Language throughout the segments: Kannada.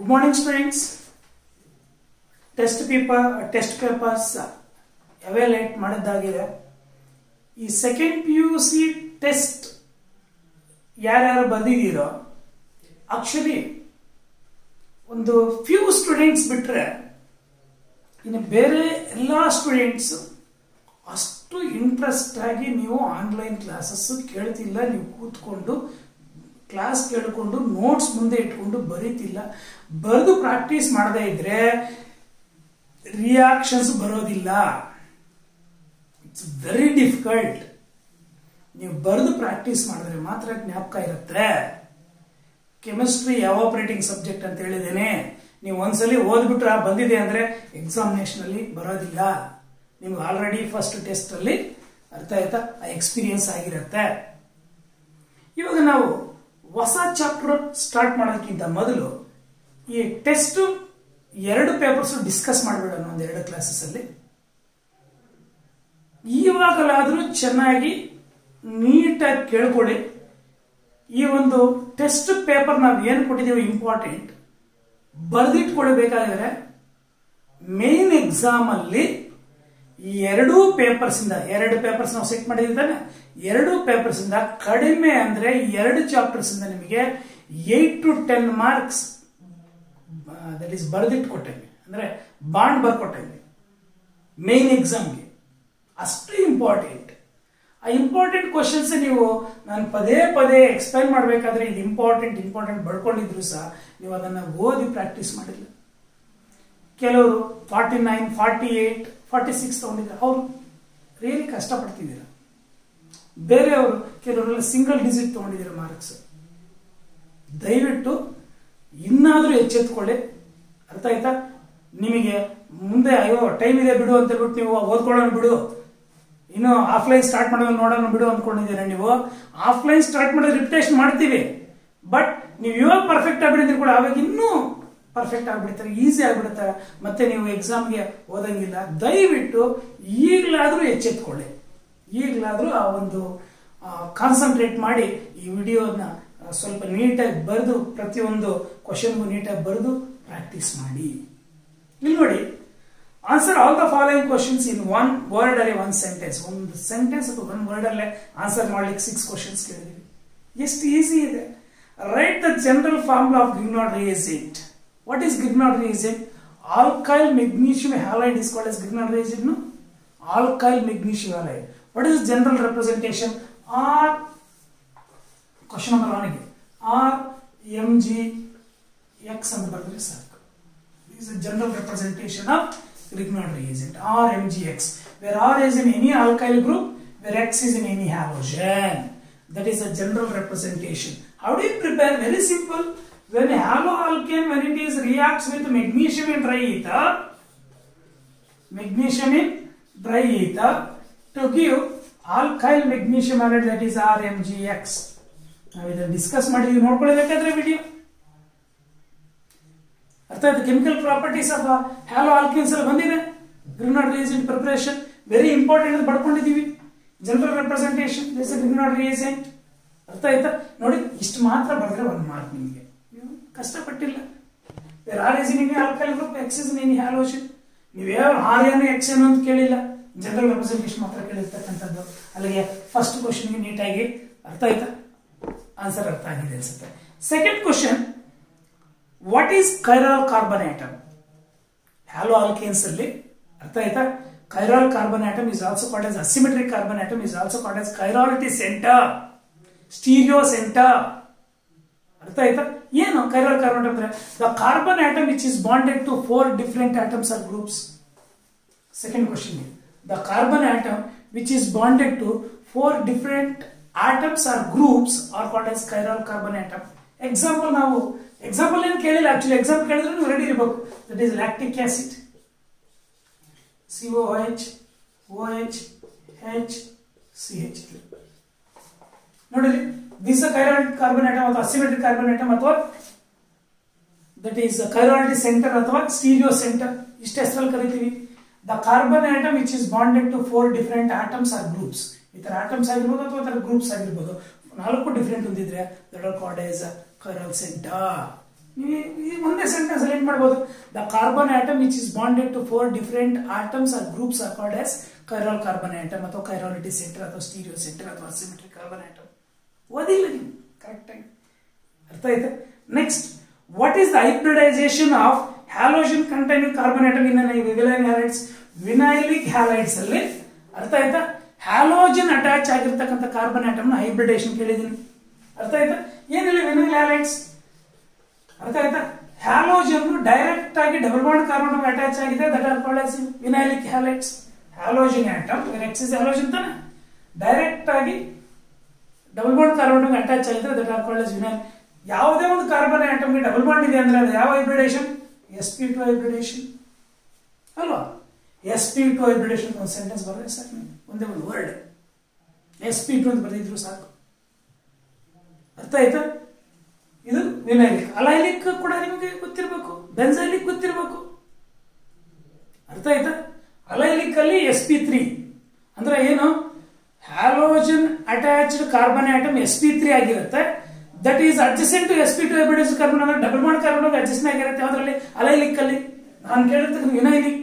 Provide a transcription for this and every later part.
Good morning, students. Test papers evaluate ಮಾಡಿದ್ದಾಗಿದೆ. ಈ ಸೆಕೆಂಡ್ PUC ಟೆಸ್ಟ್ ಯಾರ್ಯಾರು ಬರೆದಿದ್ದೀರೋ ಆಕ್ಚುಲಿ ಒಂದು ಫ್ಯೂ ಸ್ಟೂಡೆಂಟ್ಸ್ ಬಿಟ್ರೆ ಇನ್ನು ಬೇರೆ ಎಲ್ಲ ಸ್ಟೂಡೆಂಟ್ಸ್ ಅಷ್ಟು ಇಂಟ್ರೆಸ್ಟ್ ಆಗಿ ನೀವು ಆನ್ಲೈನ್ ಕ್ಲಾಸಸ್ ಕೇಳ್ತಿಲ್ಲ. ನೀವು ಕೂತ್ಕೊಂಡು ಕ್ಲಾಸ್ ಕೇಳಿಕೊಂಡು ನೋಟ್ಸ್ ಮುಂದೆ ಇಟ್ಕೊಂಡು ಬರೀತಿಲ್ಲ. ಬರೆದು ಪ್ರಾಕ್ಟೀಸ್ ಮಾಡದೇ ಇದ್ರೆ ರಿಯಾಕ್ಷನ್ಸ್ ಬರೋದಿಲ್ಲ. It's very difficult. ನೀವು ಬರೆದು ಪ್ರಾಕ್ಟೀಸ್ ಮಾಡಿದ್ರೆ ಮಾತ್ರ ಜ್ಞಾಪಕ ಇರುತ್ತೆ. ಕೆಮಿಸ್ಟ್ರಿ ಎವಾಪರೇಟಿಂಗ್ ಸಬ್ಜೆಕ್ಟ್ ಅಂತ ಹೇಳಿದ್ದೇನೆ. ನೀವು ಒಂದ್ಸಲಿ ಓದ್ಬಿಟ್ರೆ ಬಂದಿದೆ ಅಂದ್ರೆ ಎಕ್ಸಾಮಿನೇಷನ್ ಅಲ್ಲಿ ಬರೋದಿಲ್ಲ. ನಿಮ್ಗೆ ಆಲ್ರೆಡಿ ಫಸ್ಟ್ ಟೆಸ್ಟ್ ಅಲ್ಲಿ ಅರ್ಥ ಆಯ್ತಾ, ಎಕ್ಸ್ಪೀರಿಯನ್ಸ್ ಆಗಿರುತ್ತೆ. ಇವಾಗ ನಾವು ಹೊಸ ಚಾಪ್ಟರ್ ಸ್ಟಾರ್ಟ್ ಮಾಡೋದಕ್ಕಿಂತ ಮೊದಲು ಈ ಟೆಸ್ಟ್ 2 ಪೇಪರ್ಸ್ ಡಿಸ್ಕಸ್ ಮಾಡಬೇಡ ಒಂದು 2 ಕ್ಲಾಸಸ್ ಅಲ್ಲಿ. ಇವಾಗಲಾದ್ರೂ ಚೆನ್ನಾಗಿ ನೀಟಾಗಿ ಕೇಳ್ಕೊಳ್ಳಿ. ಈ ಒಂದು ಟೆಸ್ಟ್ ಪೇಪರ್ ನಾವು ಏನು ಕೊಟ್ಟಿದ್ದೀವಿ ಇಂಪಾರ್ಟೆಂಟ್ ಬರೆದಿಟ್ಕೊಳ್ಬೇಕಾದ್ರೆ ಮೇನ್ ಎಕ್ಸಾಮ್ ಅಲ್ಲಿ ಈ 2 ಪೇಪರ್ಸ್ ನಾವು ಸೆಟ್ ಮಾಡಿದ್ದಾನೆ. 2 ಪೇಪರ್ಸ್ ಇಂದ ಕಡಿಮೆ ಅಂದ್ರೆ 2 ಚಾಪ್ಟರ್ಸ್ ಇಂದ ನಿಮಗೆ 8 to 10 ಮಾರ್ಕ್ಸ್ ದಟ್ ಈಸ್ ಬರೆದಿಟ್ಕೊಟ್ಟಂಗೆ, ಅಂದ್ರೆ ಬಾಂಡ್ ಬರ್ಕೊಟ್ಟಂಗೆ ಮೇನ್ ಎಕ್ಸಾಮ್ಗೆ. ಅಷ್ಟು ಇಂಪಾರ್ಟೆಂಟ್. ಆ ಇಂಪಾರ್ಟೆಂಟ್ ಕ್ವಶನ್ಸ್ ನೀವು ನಾನು ಪದೇ ಪದೇ ಎಕ್ಸ್ಪ್ಲೈನ್ ಮಾಡಬೇಕಾದ್ರೆ ಇದು ಇಂಪಾರ್ಟೆಂಟ್ ಬರ್ಕೊಂಡಿದ್ರು ಸಹ ನೀವು ಅದನ್ನ ಓದಿ ಪ್ರಾಕ್ಟೀಸ್ ಮಾಡಿಲ್ಲ. ಕೆಲವರು 49, 48, 46 ತಗೊಂಡಿದ್ದಾರೆ. ಅವ್ರು ರಿಯಲಿ ಕಷ್ಟಪಡ್ತಿದ್ದೀರ. ಬೇರೆಯವರು ಕೆಲವರೆಲ್ಲ ಸಿಂಗಲ್ ಡಿಜಿಟ್ ತಗೊಂಡಿದ್ದೀರ ಮಾರ್ಕ್ಸ್. ದಯವಿಟ್ಟು ಇನ್ನಾದ್ರೂ ಎಚ್ಚೆತ್ಕೊಳ್ಳಿ. ಅರ್ಥ ಆಯ್ತಾ? ನಿಮಗೆ ಮುಂದೆ ಅಯ್ಯೋ ಟೈಮ್ ಇದೆ ಬಿಡು ಅಂತ ಹೇಳ್ಬಿಟ್ಟು ನೀವು ಓದ್ಕೊಳ್ಳೋಣ ಬಿಡು, ಇನ್ನು ಆಫ್ಲೈನ್ ಸ್ಟಾರ್ಟ್ ಮಾಡೋದು ನೋಡೋಣ ಬಿಡು ಅಂದ್ಕೊಂಡಿದ್ದೀರಾ. ನೀವು ಆಫ್ಲೈನ್ ಸ್ಟಾರ್ಟ್ ಮಾಡೋದು ರಿಪಿಟೇಷನ್ ಮಾಡ್ತೀವಿ, ಬಟ್ ನೀವು ಇವಾಗ ಪರ್ಫೆಕ್ಟ್ ಆಗ್ಬಿಟ್ಟಿದ್ರೆ ಕೂಡ ಅವಾಗ ಇನ್ನೂ ಪರ್ಫೆಕ್ಟ್ ಆಗ್ಬಿಡ್ತಾರೆ, ಈಸಿ ಆಗ್ಬಿಡುತ್ತಾರೆ. ಮತ್ತೆ ನೀವು ಎಕ್ಸಾಮ್ಗೆ ಓದಂಗಿಲ್ಲ. ದಯವಿಟ್ಟು ಈಗಲಾದ್ರೂ ಎಚ್ಚೆತ್ಕೊಳ್ಳಿ. ಈಗಲಾದ್ರೂ ಆ ಒಂದು ಕಾನ್ಸಂಟ್ರೇಟ್ ಮಾಡಿ ಈ ವಿಡಿಯೋನ ಸ್ವಲ್ಪ ನೀಟಾಗಿ ಬರೆದು ಪ್ರತಿಯೊಂದು ಕ್ವಶನ್ಗೂ ನೀಟಾಗಿ ಬರೆದು ಪ್ರಾಕ್ಟೀಸ್ ಮಾಡಿ. ಇಲ್ಲಿ ನೋಡಿ, answer all the following questions in 1 word ಅಲ್ಲಿ 1 ಸೆಂಟೆನ್ಸ್. ಒಂದು ಸೆಂಟೆನ್ಸ್ ಅಥವಾ 1 ವರ್ಡ್ ಅಲ್ಲೇ ಆನ್ಸರ್ ಮಾಡ್ಲಿಕ್ಕೆ 6 ಕ್ವಶನ್ಸ್ ಕೇಳಿದೀವಿ. ಎಷ್ಟು ಈಸಿ ಇದೆ. Right the general formula of Grignard reagent. What is Grignard reagent? Alkyl magnesium halide is called as Grignard reagent. No? Alkyl magnesium halide. What is general representation? R. Question number 1 again. RMgX and bardre saku. This is the general representation of Grignard reagent. RMgX. Where R is in any alkyl group, where X is in any halogen. That is a general representation. How do you prepare? Very simple. When haloalkane, when it is reacts with magnesium in dry ether to give alkyl magnesium halide, that is RMgX. ನಾವು ಇದನ್ನು ಡಿಸ್ಕಸ್ ಮಾಡಿದ್ವಿ, ನೋಡ್ಕೊಳ್ಳಬೇಕಾದ್ರೆ ವಿಡಿಯೋ ಅರ್ಥ ಆಯ್ತು. Chemical properties of haloalkanes ಎಲ್ಲ ಬಂದಿದೆ. Grignard reagent preparation very important ಅಂತ ಬರ್ಕೊಂಡಿದೀವಿ. General representation this Grignard reagent. ಅರ್ಥ ಆಯ್ತಾ? ನೋಡಿ, ಇಷ್ಟು ಮಾತ್ರ ಬರೆದ್ರೆ 1 ಮಾರ್ಕ್ ನಿಮಗೆ. ಕಷ್ಟಪಟ್ಟಿಲ್ಲ. R is in any alkyl group, X is in any halogen. ನೀವ್ಯಾವ ಆರ್ ಏನು ಎಕ್ಸ್ ಏನು ಅಂತ ಕೇಳಿಲ್ಲ, ಜನರಲ್ ರೆಪ್ರೆಸೆಂಟೇಷನ್ ಮಾತ್ರ ಕೇಳಿರ್ತಕ್ಕಂಥದ್ದು. ಅಲ್ಲಿಗೆ ಫಸ್ಟ್ ಕ್ವಶನ್ಗೆ ನೀಟಾಗಿ ಅರ್ಥ ಆಯ್ತಾ, ಆನ್ಸರ್ ಅರ್ಥ ಆಗಿದೆ ಅನ್ಸುತ್ತೆ. Second question, what is chiral carbon atom? Haloalkanes ಅಲ್ಲಿ ಅರ್ಥ ಆಯ್ತಾ, chiral carbon atom is also called as asymmetric carbon atom, is also called as chirality centre, stereo centre. ಅರ್ಥ ಆಯ್ತಾ? ಏನು ಕೈರಾಲ್ ಕಾರ್ಬನ್ ಅಂದ್ರೆ the carbon atom which is bonded to 4 different atoms or groups. Second question, the carbon atom which is bonded to 4 different atoms or groups are called as ಕೈರಾಲ್ carbon atom. Example ನಾವು ಎಕ್ಸಾಂಪಲ್ ಏನು ಕೇಳಿಲ್ಲ, ಆಕ್ಚುಲಿ ಎಕ್ಸಾಂಪಲ್ ಕೇಳಿದ್ರೆ ನೀವು ರೆಡಿ ಇರಬೇಕು. That is lactic acid, COH, OH, H, CH3. ನೋಡಿ, this is a chirality carbon atom ಅಥವಾ asymmetric carbon atom ಅಥವಾ that is chirality center ಅಥವಾ stereo center. ಇಷ್ಟ ಹೆಸರಲ್ಲಿ ಕರಿತೀವಿ. The carbon atom which is bonded to 4 different atoms or groups. ಈ ತರ ಆಟಮ್ಸ್ ಆಗಿರ್ಬೋದು ಅಥವಾ ಗ್ರೂಪ್ಸ್ ಆಗಿರ್ಬೋದು, 4 different ಹೊಂದಿದ್ರೆ that are called as chiral center. ನೀವು ಈ ಒಂದೇ ಸೆಂಟೆನ್ಸ್ ಅಲ್ಲಿ ಏನ್ ಮಾಡಬಹುದು, the carbon atom which is bonded to 4 different atoms or groups are called as chiral carbon atom ಅಥವಾ ಕೈರಾಲಿಟಿ ಸೆಂಟರ್ ಅಥವಾ ಸ್ಟೀರಿಯೋ ಸೆಂಟರ್ ಅಥವಾ ಅಸಿಮೆಟ್ರಿಕ್ ಕಾರ್ಬನ್ ಆಟಮ್. ಓದಿಲ್ಲ ನೀವು ಕರೆಕ್ಟ್ ಆಗಿ, ಅರ್ಥ ಆಯ್ತಾ? Next, what is the hybridization of halogen containing carbon atom in vinylic halides? Vinylic halides ಅಲ್ಲಿ ಅರ್ಥ ಆಯ್ತಾ, ಹ್ಯಾಲೋಜನ್ ಅಟ್ಯಾಚ್ ಆಗಿರ್ತಕ್ಕಂಥ ಕಾರ್ಬನ್ ಆಟಮ್ ನ ಹೈಬ್ರಿಡೇಷನ್ ಕೇಳಿದೀನಿ. ಅರ್ಥ ಆಯ್ತಾ? ಏನಿಲ್ಲ ವಿನೈಲ್ ಹ್ಯಾಲೈಡ್ಸ್, ಅರ್ಥ ಆಯ್ತಾ? ಹ್ಯಾಲೋಜನ್ ಡೈರೆಕ್ಟ್ ಆಗಿ ಡಬಲ್ ಬಾಂಡ್ ಕಾರ್ಬನ್ ಅಟ್ಯಾಚ್ ಆಗಿದೆ, that are called as vinylic halides. Halogen atom X is halogen ತಾನೆ, ಡೈರೆಕ್ಟ್ ಆಗಿ ಡಬಲ್ ಬಾಂಡ್ ಕಾರ್ಬನ್ ಅಟ್ಯಾಚ್ ಆಗಿದೆ, that are called as vinyl. ಯಾವುದೇ ಒಂದು ಕಾರ್ಬನ್ ಆಟಮ್ ಗೆ ಡಬಲ್ ಬಾಂಡ್ ಇದೆ ಅಂದ್ರೆ ಅದು ಯಾವ ಹೈಬ್ರಿಡೇಷನ್? sp2 ಹೈಬ್ರಿಡೇಷನ್ ಅಲ್ವಾ? sp2 ಹೈಬ್ರಿಡೇಷನ್ ಒಂದು ಸೆಂಟೆನ್ಸ್ ಬರೆದ್ರೆ ಸಾಕು, ಒಂದೇ ಒಂದು ವರ್ಡ್ sp2 ಅಂತ ಬರೆದಿದ್ರು ಸಾಕು. ಅರ್ಥ ಆಯ್ತಾ? ಇದು ವಿನೈಲಿಕ್. ಅಲೈಲಿಕ್ ಕೂಡ ನಿಮಗೆ ಗೊತ್ತಿರಬೇಕು, ಬೆನ್ಸೈಲಿಕ್ ಗೊತ್ತಿರಬೇಕು. ಅರ್ಥ ಆಯ್ತಾ? ಅಲೈಲಿಕ್ ಅಲ್ಲಿ sp3 ಅಂದ್ರೆ ಏನು? Halogen attached carbon atom sp3 ಆಗಿರುತ್ತೆ, that is adjacent to sp2 hybridized carbon ಅಂದ್ರೆ ಡಬಲ್ ಬಾಂಡ್ ಕಾರ್ಬನ್ ಅಡ್ಜಸ್ಟ್ ಆಗಿರುತ್ತೆ. ಯಾವ್ದ್ರಲ್ಲಿ? ಅಲೈಲಿಕ್ ಅಲ್ಲಿ. ನಾನು ಕೇಳಿರ್ತಕ್ಕಂಥ ವಿನೈಲಿಕ್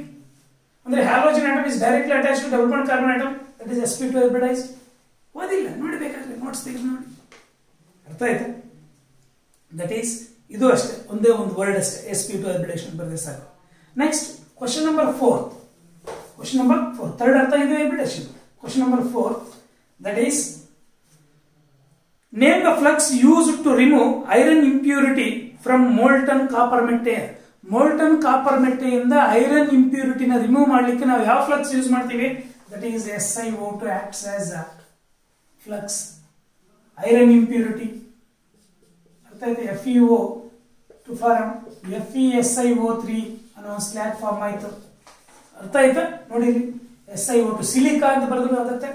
ಅಂದ್ರೆ halogen atom is directly attached to double bond carbon atom, that is sp2 hybridized. ಓದಿಲ್ಲ, ನೋಡಬೇಕಾದ್ರೆ ನೋಟ್ಸ್ ತೆಗೆದು ನೋಡಿ. ಅರ್ಥ ಆಯ್ತಾ? ದಟ್ ಈಸ್ ಇದು ಅಷ್ಟೇ, ಒಂದೇ ಒಂದು ವರ್ಡ್ ಅಷ್ಟೇ, sp2 ಹೈಬ್ರಿಡೇಷನ್ ಬರೆದ್ರೆ ಸಾಕು. Next question number 4. Question number 4 third ಅರ್ಥ ಇದು hybridization. Question number 4, that is name the flux used to remove iron impurity from molten copper matte. Molten copper ಮೆಟ್ಟೆಯಿಂದ ಐರನ್ ಇಂಪ್ಯೂರಿಟಿನ ರಿಮೂವ್ ಮಾಡಲಿಕ್ಕೆ ನಾವು ಯಾವ ಫ್ಲಕ್ಸ್ ಯೂಸ್ ಮಾಡ್ತೀವಿ? That is SiO2 acts as flux. Iron impurity ಅರ್ಥ ಆಯ್ತು, FeO ಟು ಫಾರ್ಮ್ FeSiO3 ಅನ್ನೋ ಸ್ಲ್ಯಾಗ್ ಫಾರ್ಮ್ ಆಯ್ತು. ಅರ್ಥ ಆಯ್ತಾ? ನೋಡಿ SiO2 ಸಿಲಿಕಾ ಅಂತ ಬರೆದ್ರೆ ಆಗುತ್ತೆ,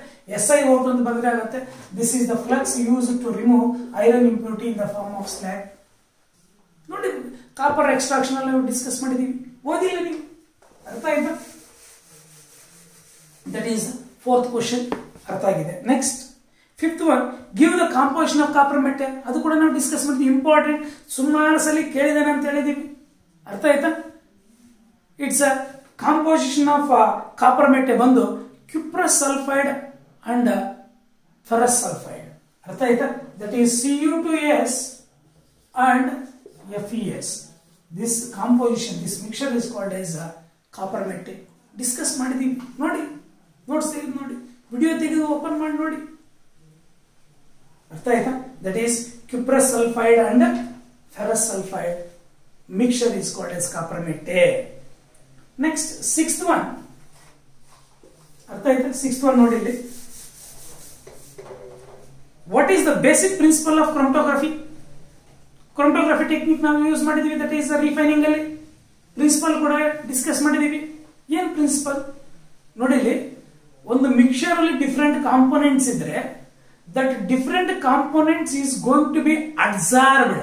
SiO2 ಅಂತ ಬರೆದ್ರೆ ಆಗುತ್ತೆ. This is the flux use to remove iron impurity in the form of slag. ನೋಡಿ, ಕಾಪರ್ ಎಕ್ಸ್ಟ್ರಾಕ್ಷನ್ ಅಲ್ಲಿ ಡಿಸ್ಕಸ್ ಮಾಡಿದೀವಿ, ಓದಿಲ್ಲ ನೀವು? ಅರ್ಥ ಆಯ್ತಾ? That is 4th question. ಅರ್ಥ ಆಗಿದೆ. Next 5th one, give the composition of copper metal. ಅದು ಕೂಡ ನಾವು ಡಿಸ್ಕಸ್ ಮಾಡಿದ್ವಿ, ಇಂಪಾರ್ಟೆಂಟ್, ಸುಮಾರು ಸಲ ಕೇಳಿದ್ದೇನೆ ಅಂತ ಹೇಳಿದೀವಿ. ಅರ್ಥ ಆಯ್ತಾ? It's a composition of copper metal ಬಂದು cuprous sulphide and ferrous sulphide. ಅರ್ಥ ಆಯ್ತಾ? That is Cu2S and FeS. This composition, this mixer is called as copper metal. Discuss ಮಾಡಿದೀವಿ, ನೋಡಿ, ನೋಟ್ಸ್ ತೆಗೆದು ನೋಡಿ, ವಿಡಿಯೋ ತೆಗೆದು ಓಪನ್ ಮಾಡಿ ನೋಡಿ. ಅರ್ಥ ಆಯ್ತಾ? That is cuprous sulphide and ferrous sulphide mixer is called as copper metal. Next 6th one. ಅರ್ಥ ಆಯ್ತಾ? 6th ಒನ್ ನೋಡಿ ಇಲ್ಲಿ. What is the basic principle of chromatography? Chromatography technique ನಾವು ಯೂಸ್ ಮಾಡಿದೀವಿ, ದಟ್ ಈಸ್ ರಿಫೈನಿಂಗ್ ಅಲ್ಲಿ. ಪ್ರಿನ್ಸಿಪಲ್ ಕೂಡ ಡಿಸ್ಕಸ್ ಮಾಡಿದೀವಿ. ಏನ್ ಪ್ರಿನ್ಸಿಪಲ್ ನೋಡಿ ಇಲ್ಲಿ, ಒಂದು ಮಿಕ್ಸರ್ ಅಲ್ಲಿ ಡಿಫರೆಂಟ್ ಕಾಂಪೋನೆಂಟ್ಸ್ ಇದ್ರೆ that different components is going to be adsorbed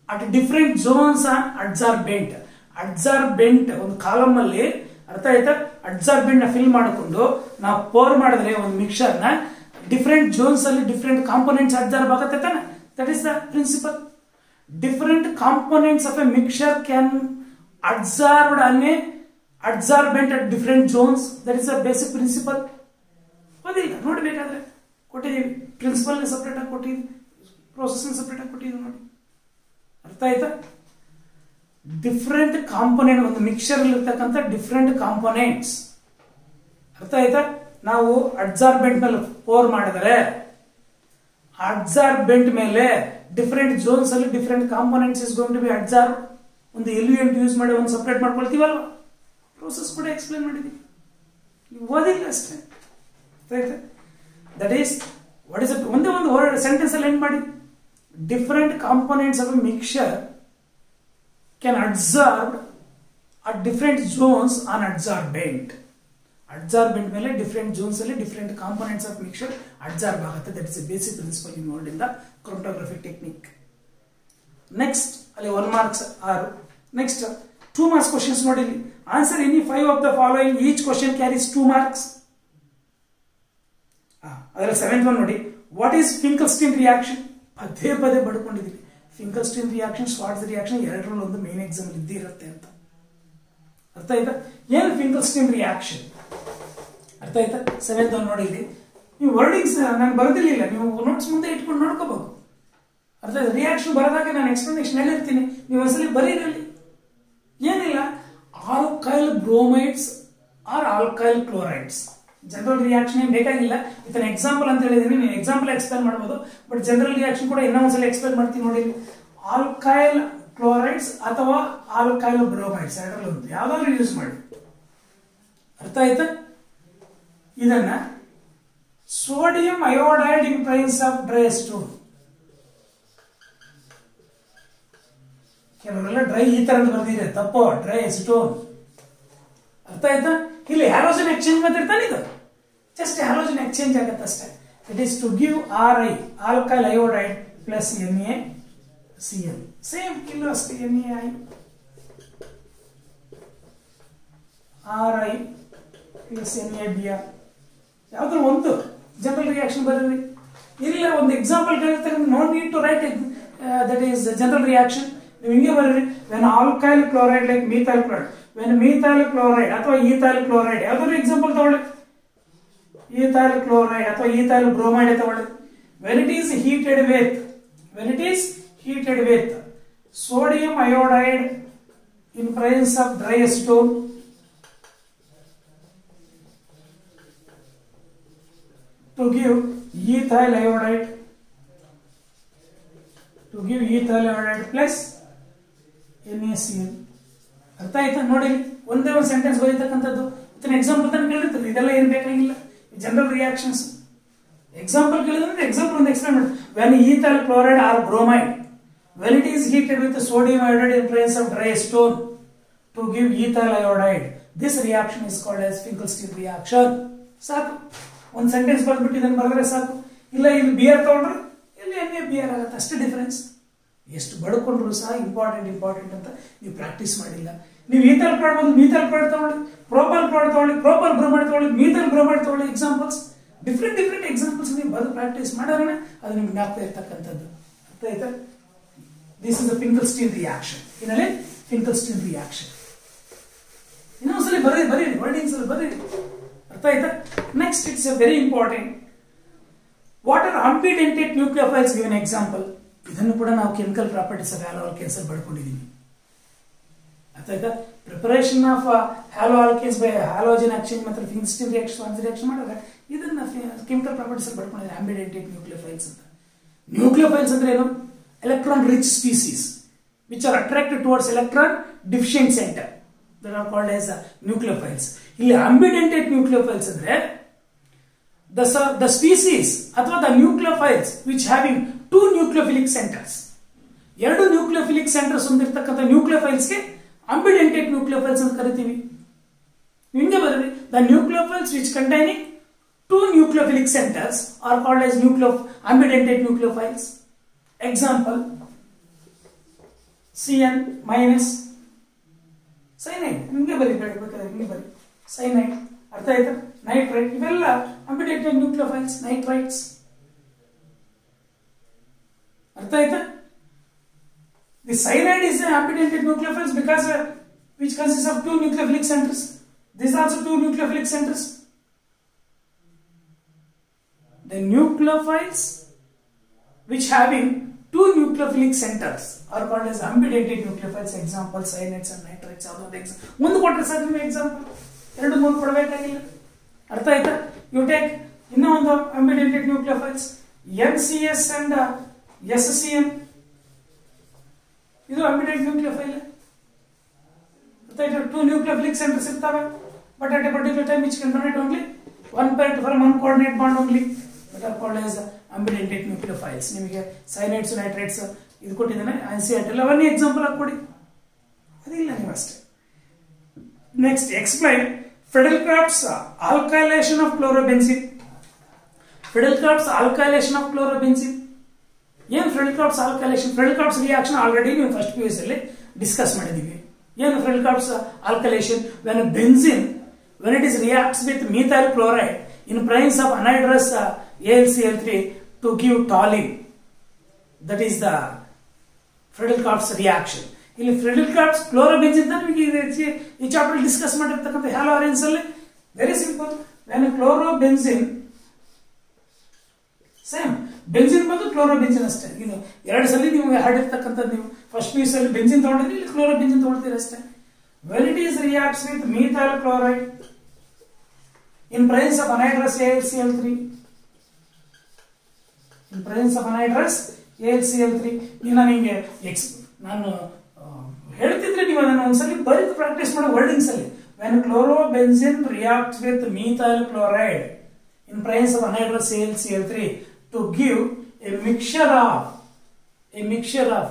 at different zones and adsorbent. ಅಡ್ಸಾರ್ಬೆಂಟ್ ಒಂದು ಕಾಲಮ್ ಅಲ್ಲಿ, ಅರ್ಥ ಆಯ್ತಾ? ಅಡ್ಸಾರ್ಬೆಂಟ್ ನ ಫಿಲ್ ಮಾಡಿಕೊಂಡು ನಾವು ಪೋರ್ ಮಾಡಿದ್ರೆ ಒಂದು ಮಿಕ್ಸರ್ ನ ಡಿಫರೆಂಟ್ ಜೋನ್ಸ್ ಅಲ್ಲಿ ಡಿಫರೆಂಟ್ ಕಾಂಪೋನೆಂಟ್ಸ್ ಅಡ್ಸಾರ್ಬ್ ಆಗುತ್ತೆ ತಾನೆ. That is the principle. Different components of a mixer can adsorbed on a adsorbent at different zones. That is the basic principle. ಓದಿಲ್ಲ, ನೋಡ್ಬೇಕಾದ್ರೆ ಕೊಟ್ಟಿದ್ದೀವಿ. ಪ್ರಿನ್ಸಿಪಲ್ ಸಪರೇಟ್ ಆಗಿ ಕೊಟ್ಟಿದ್ದೀವಿ, ಪ್ರೋಸೆಸ್ ಸಪರೇಟ್ ಆಗಿ ಕೊಟ್ಟಿದ್ದೀವಿ ನೋಡಿ. ಅರ್ಥ ಆಯ್ತಾ? ಡಿಫರೆಂಟ್ ಕಾಂಪೋನೆಂಟ್, ಒಂದು ಮಿಕ್ಸರ್ ಅಲ್ಲಿ ಇರ್ತಕ್ಕಂಥ ಡಿಫರೆಂಟ್ ಕಾಂಪೋನೆಂಟ್ಸ್. ಅರ್ಥ ಆಯ್ತಾ? ನಾವು ಅಡ್ಸಾರ್ಬೆಂಟ್ ಮೇಲೆ ಪೋರ್ ಮಾಡಿದರೆ ಅಡ್ಸಾರ್ಬೆಂಟ್ ಮೇಲೆ ಡಿಫರೆಂಟ್ ಜೋನ್ಸ್ ಅಲ್ಲಿ different components is going to be adsorb. ಒಂದು ಎಲ್ಯೂಯೆಂಟ್ ಯೂಸ್ ಮಾಡಿ ಒಂದು ಸಪರೇಟ್ ಮಾಡ್ಕೊಳ್ತೀವಲ್ವಾ, ಪ್ರೋಸೆಸ್ ಕೂಡ ಎಕ್ಸ್ಪ್ಲೇನ್ ಮಾಡಿದೀವಿ, ನೀವು ಓದಿಲ್ಲ ಅಷ್ಟೇ. ದಟ್ ಈಸ್ ವಾಟ್ ಇಸ್ ಒಂದೇ ಒಂದು ವರ್ಡ್ ಸೆಂಟೆನ್ಸ್ ಅಲ್ಲಿ ಏನ್ ಮಾಡಿ, different components of a mixer can adsorb at different zones on adsorbent. Adsorbent ಮೇಲೆ different zones ಅಲ್ಲಿ different components of mixture adsorb ಆಗುತ್ತೆ. That is a basic principle involved in the chromatographic technique. Next ಅಲ್ಲಿ 1 marks are. Next 2 marks questions ನೋಡಿ. Answer any 5 of the following. Each question carries 2 marks. ಅದರ 7th one ನೋಡಿ. What is Finkelstein reaction? ಪದೇ ಪದೇ ಬಡ್ಕೊಂಡಿದ್ದೀವಿ. ಫಿಂಕಲ್ಸ್ಟೀನ್ ರಿಯಾಕ್ಷನ್, ಸ್ವಾರ್ಟ್ಸ್ ರಿಯಾಕ್ಷನ್ ಎರಡರಲ್ಲಿ ಒಂದು ಮೇನ್ ಎಕ್ಸಾಮ್ ಇದ್ದೇ ಇರುತ್ತೆ ಅಂತ. ಅರ್ಥ ಆಯ್ತಾ? ಏನು ಫಿಂಕಲ್ಸ್ಟೀನ್ ರಿಯಾಕ್ಷನ್ ಅರ್ಥ ಆಯ್ತಾ? 7th ನೋಡಿ ಇಲ್ಲಿ ನೀವು ವರ್ಡಿಂಗ್ಸ್ ನಾನು ಬರೆದಿಲ್ಲ, ನೀವು ನೋಟ್ಸ್ ಮುಂದೆ ಇಟ್ಕೊಂಡು ನೋಡ್ಕೋಬಹುದು. ಅರ್ಥ ಆಯ್ತಾ? ರಿಯಾಕ್ಷನ್ ಬರೋದಾಗ ನಾನು ಎಕ್ಸ್ಪ್ಲನೇಷನ್ ಹೇಳಿರ್ತೀನಿ, ನೀವು ಒಂದ್ಸಲಿ ಬರೀರಲ್ಲಿ. ಏನಿಲ್ಲ, alkyl bromides or alkyl chlorides. General reaction ಏನ್ ಬೇಕಾಗಿಲ್ಲ, ಇದನ್ನ ಎಕ್ಸಾಂಪಲ್ ಅಂತ ಹೇಳಿದೀನಿ, ನೀವು ಎಕ್ಸಾಂಪಲ್ ಎಕ್ಸ್ಪ್ಲೇನ್ ಮಾಡಬಹುದು. ಬಟ್ ಜನರಲ್ ರಿಯಾಕ್ಷನ್ ಕೂಡ ಇನ್ನೊಂದ್ಸಲ ಎಕ್ಸ್ಪ್ಲೇನ್ ಮಾಡ್ತೀನಿ ನೋಡಿ. ಆಲ್ಕೈಲ್ ಕ್ಲೋರೈಡ್ಸ್ ಅಥವಾ ಆಲ್ಕೈಲ್ ಬ್ರೋಮೈಡ್ಸ್ ಎರಡರಲ್ಲಿ ಒಂದು ಯಾವ್ದಾದ್ರು ಯೂಸ್ ಮಾಡಿ. ಅರ್ಥ ಆಯ್ತಾ? ಇದನ್ನ sodium iodide in price of dry stone. ಕೆಲವರೆಲ್ಲ ಡ್ರೈ ಈ ತರ ಬರ್ದಿದೆ, ತಪ್ಪು. Dry stone. ಅರ್ಥ ಆಯ್ತಾ? ಇಲ್ಲಿ ಹ್ಯಾಲೋಜನ್ ಎಕ್ಸ್ಚೇಂಜ್ ಮಾತಾಡ್ತಾನೆ, ಇದು ಜಸ್ಟ್ ಹ್ಯಾಲೋಜನ್ ಎಕ್ಸ್ಚೇಂಜ್ ಆಗುತ್ತೆ ಅಷ್ಟೇ. It is to give RI alkyl iodide plus NaCl. Same ಇಲ್ಲೂ ಅಷ್ಟೇ, NaI RI ಪ್ಲಸ್ NaBr ಯಾವ್ದು ಒಂದು ಜನರಲ್ ರಿಯಾಕ್ಷನ್ ಬರೀರಿ. ಇಲ್ಲ ಒಂದು ಎಕ್ಸಾಂಪಲ್ ಕೇಳ್ತಾರೆ, no need to write that is general reaction. ನೀವು ಹಿಂಗೆ ಬರೀರಿ, when alkyl chloride like methyl chloride, when methyl chloride ಅಥವಾ ಈಥೈಲ್ ಕ್ಲೋರೈಡ್ ಯಾವ್ದಾದ್ರು ಎಕ್ಸಾಂಪಲ್ ತಗೊಳ್ಳಿ. ಈಥೈಲ್ ಕ್ಲೋರೈಡ್ ಅಥವಾ ಈಥೈಲ್ ಬ್ರೋಮೈಡ್ ತಗೊಳ್ಳಿ. When it is heated with sodium iodide in presence of dry stone to give ethyl iodide plus NaCl. ಅರ್ಥ ಆಯ್ತಾ? ನೋಡಿ, ಒಂದೇ ಒಂದು ಸೆಂಟೆನ್ಸ್ ಬರೀತಕ್ಕಂಥದ್ದು. ಇದನ್ನ ಎಕ್ಸಾಂಪಲ್ ತಾನು ಕೇಳಿರ್ತದೆ, ಇದೆಲ್ಲ ಏನ್ ಬೇಕಾಗಿಲ್ಲ. ಜನರಲ್ ರಿಯಾಕ್ಷನ್ಸ್ ಎಕ್ಸಾಂಪಲ್ ಕೇಳಿದ್ರೆ ಎಕ್ಸಾಂಪಲ್ ಒಂದು ಎಕ್ಸ್ಪ್ಲೇನ್ ಮಾಡಿ. When ethyl chloride or bromide, when it is heated with sodium iodide in presence of dry stone to give ethyl iodide, this reaction is called as Finkelstein reaction. ಸಾಕು, ಒಂದು ಸೆಂಟೆನ್ಸ್ ಬರ್ಬಿಟ್ಟು ಇದನ್ನು ಬರೆದ್ರೆ ಸಾಕು. ಇಲ್ಲ ಇಲ್ಲಿ ಬಿಯರ್ ತಗೊಂಡ್ರೆ ಇಲ್ಲಿ NaBr ಆಗುತ್ತೆ, ಅಷ್ಟೇ ಡಿಫರೆನ್ಸ್. ಎಷ್ಟು ಬಡ್ಕೊಂಡ್ರು ಸಹ ಇಂಪಾರ್ಟೆಂಟ್ ಅಂತ ನೀವು ಪ್ರಾಕ್ಟೀಸ್ ಮಾಡಿಲ್ಲ. ನೀವು ಈಥೈಲ್ ಕ್ಲೋರೈಡ್ ಬಂದು ಮೀಥೈಲ್ ಕ್ಲೋರೈಡ್ ತಗೊಳ್ಳಿ, ಪ್ರೋಪಲ್ ಕ್ಲೋರೈಡ್ ತಗೊಳ್ಳಿ, ಪ್ರೋಪಲ್ ಬ್ರೋಮೈಡ್ ತಗೊಳ್ಳಿ, ಮೀಥೈಲ್ ಬ್ರೋಮೈಡ್ ತಗೊಳ್ಳಿ. ಎಕ್ಸಾಂಪಲ್ಸ್ ಡಿಫ್ರೆಂಟ್ ಎಕ್ಸಾಂಪಲ್ಸ್ ನೀವು ಬರೆದು ಪ್ರಾಕ್ಟೀಸ್ ಮಾಡೋಣ, ಅದು ನಿಮ್ಗೆ ಜ್ಞಾಪಕ ಇರ್ತಕ್ಕಂಥದ್ದು. ಅರ್ಥ ಆಯ್ತಾ? This is the Finkelstein reaction. ಇನ್ನಲ್ಲಿ Finkelstein reaction. ಇನ್ನೊಂದ್ಸಲಿ ಬರೀ ವರ್ಡಿಂಗ್ಸ್ ಅಲ್ಲಿ ಬರೀ. ಅರ್ಥ ಆಯ್ತಾ? Next it's a very important. What are ambidentate nucleophiles? Give an example. ಇದನ್ನು ಕೂಡ ನಾವು chemical properties of haloalkanes ಅಲ್ಲಿ ಬರ್ಕೊಂಡಿದ್ದೀವಿ. ಅರ್ಥ ಆಯ್ತಾ? Preparation of haloalkanes by halogen exchange ಮತ್ತು Finkelstein ರಿಯಾಕ್ಷನ್ ಮಾಡಿದ್ರೆ ಇದನ್ನ ಕೆಮಿಕಲ್ ಪ್ರಾಪರ್ಟೀಸ್ ಅಲ್ಲಿ ಬರ್ಕೊಂಡಿದ್ದೀವಿ, ಅಂಬಿಡೆಂಟೇಟ್ ನ್ಯೂಕ್ಲಿಯೋಫೈಲ್ಸ್ ಅಂತ. ನ್ಯೂಕ್ಲಿಯೋಫೈಲ್ಸ್ ಅಂದ್ರೆ ಏನು? Electron rich species which are attracted towards electron deficient center, that are called as nucleophiles. ಇಲ್ಲಿ ambidentate nucleophiles ಅಂದ್ರೆ the species ಅಥವಾ the nucleophiles which having two nucleophilic centers, ಎರಡು nucleophilic centers ಹೊಂದಿರತಕ್ಕಂಥ nucleophiles ಗೆ ambidentate nucleophiles ಅಂತ ಕರಿತೀವಿ. ಹಿಂಗೆ ಬರೀರಿ, the nucleophiles which containing two nucleophilic centers are called as ambidentate nucleophiles. Example, Cn minus cyanide. ಹಿಂಗೆ ಬರೀಬೇಕಾದ್ರೆ ಹಿಂಗೆ ಬರೀ cyanide. ಅರ್ಥ ಆಯ್ತಾ? ನೈಟ್ರೈಟ್, ಇವೆಲ್ಲ ಅಂಬಿಡೆಂಟೇಟ್ ನ್ಯೂಕ್ಲಿಯೋಫೈಲ್ಸ್, ನೈಟ್ರೈಟ್ಸ್. ಅರ್ಥ ಆಯ್ತಾ? The cyanide is an ambidentate nucleophile because which consists of two nucleophilic centers. This also two nucleophilic centers. The nucleophiles which having two nucleophilic centers are called as ambidentate nucleophiles. Example, cyanides and nitrites. ಒಂದು ಕೊಟ್ಟರೆ ಸರ್ ನಿಮಗೆ ಎಕ್ಸಾಂಪಲ್, ಎರಡು ಮೂರು ಕೊಡಬೇಕಾಗಿಲ್ಲ. ಅರ್ಥ ಆಯ್ತಾ? ಯು ಟೇಕ್ ಇನ್ನೂ ಒಂದು ambidentate nucleophiles, NCS and SCN. ಇದು ambidentate nucleophile. ಅರ್ಥ ಆಯ್ತಾ? two nucleophilic centers ಇರ್ತವೆ, but at a particular time which can donate only one pair from one coordinate bond only, that are called as ambidentate nucleophiles. ನಿಮಗೆ ಸೈನೈಡ್ಸ್ ನೈಟ್ರೇಟ್ಸ್ ಇದು ಕೊಟ್ಟಿದ್ದಾನೆ, NCT ಎಲ್ಲ ಅವನ್ನೇ ಎಕ್ಸಾಂಪಲ್ ಆಗಿ ಕೊಡಿ, ಅದಿಲ್ಲ ನೀವು ಅಷ್ಟೇ. Next explain Friedel-Crafts alkylation of chlorobenzene. Friedel-Crafts alkylation of chlorobenzene. ಏನು Friedel-Crafts alkylation? Friedel-Crafts reaction already ನೀವು ಫಸ್ಟ್ PUC ಅಲ್ಲಿ ಡಿಸ್ಕಸ್ ಮಾಡಿದೀವಿ. ಏನು Friedel-Crafts alkylation? When benzene, when it is reacts with methyl chloride in presence of anhydrous AlCl3 to give toluene, that is the Friedel Crafts reaction. ಇಲ್ಲಿ ಫ್ರೆಡೆಲ್ ಕಾರ್ಪ್ಸ್ ಕ್ಲೋರೋಬೆಂಜಿನ್ ನಿಮಗೆ ಈ ಚಾಪ್ಟರ್ ಡಿಸ್ಕಸ್ ಮಾಡಿರ್ತಕ್ಕಂಥ ಹ್ಯಾಲೋ ಅರೇನ್ಸ್ ಅಲ್ಲಿ very simple. When chlorobenzene same benzene ಬಂದು ಕ್ಲೋರೋಬೆಂಜಿನ್ ಅಷ್ಟೇ. ಇದು ಎರಡು ಸಲ ನೀವು ಹಾಡಿರ್ತಕ್ಕಂಥದ್ದು. ನೀವು first P U C benzene ತಗೊಂಡಿದ್ರೆ ಇಲ್ಲಿ ಕ್ಲೋರೋಬೆಂಜಿನ್ ತಗೊಳ್ತೀರ ಅಷ್ಟೇ. When it is reacts with methyl chloride in presence of anhydrous AlCl3, in presence of anhydrous AlCl3. ನಿಮಗೆ ನಾನು ಹೇಳ್ತಿದ್ರೆ ನೀವು ಅದನ್ನು ಒಂದ್ಸಲಿ ಬರೆದು ಪ್ರಾಕ್ಟೀಸ್ ಮಾಡೋ ವರ್ಡಿಂಗ್ಸ್ ಅಲ್ಲಿ. When ಕ್ಲೋರೋಬೆಂಜಿನ್ reacts with methyl chloride in presence of anhydrous AlCl3 to give a mixture of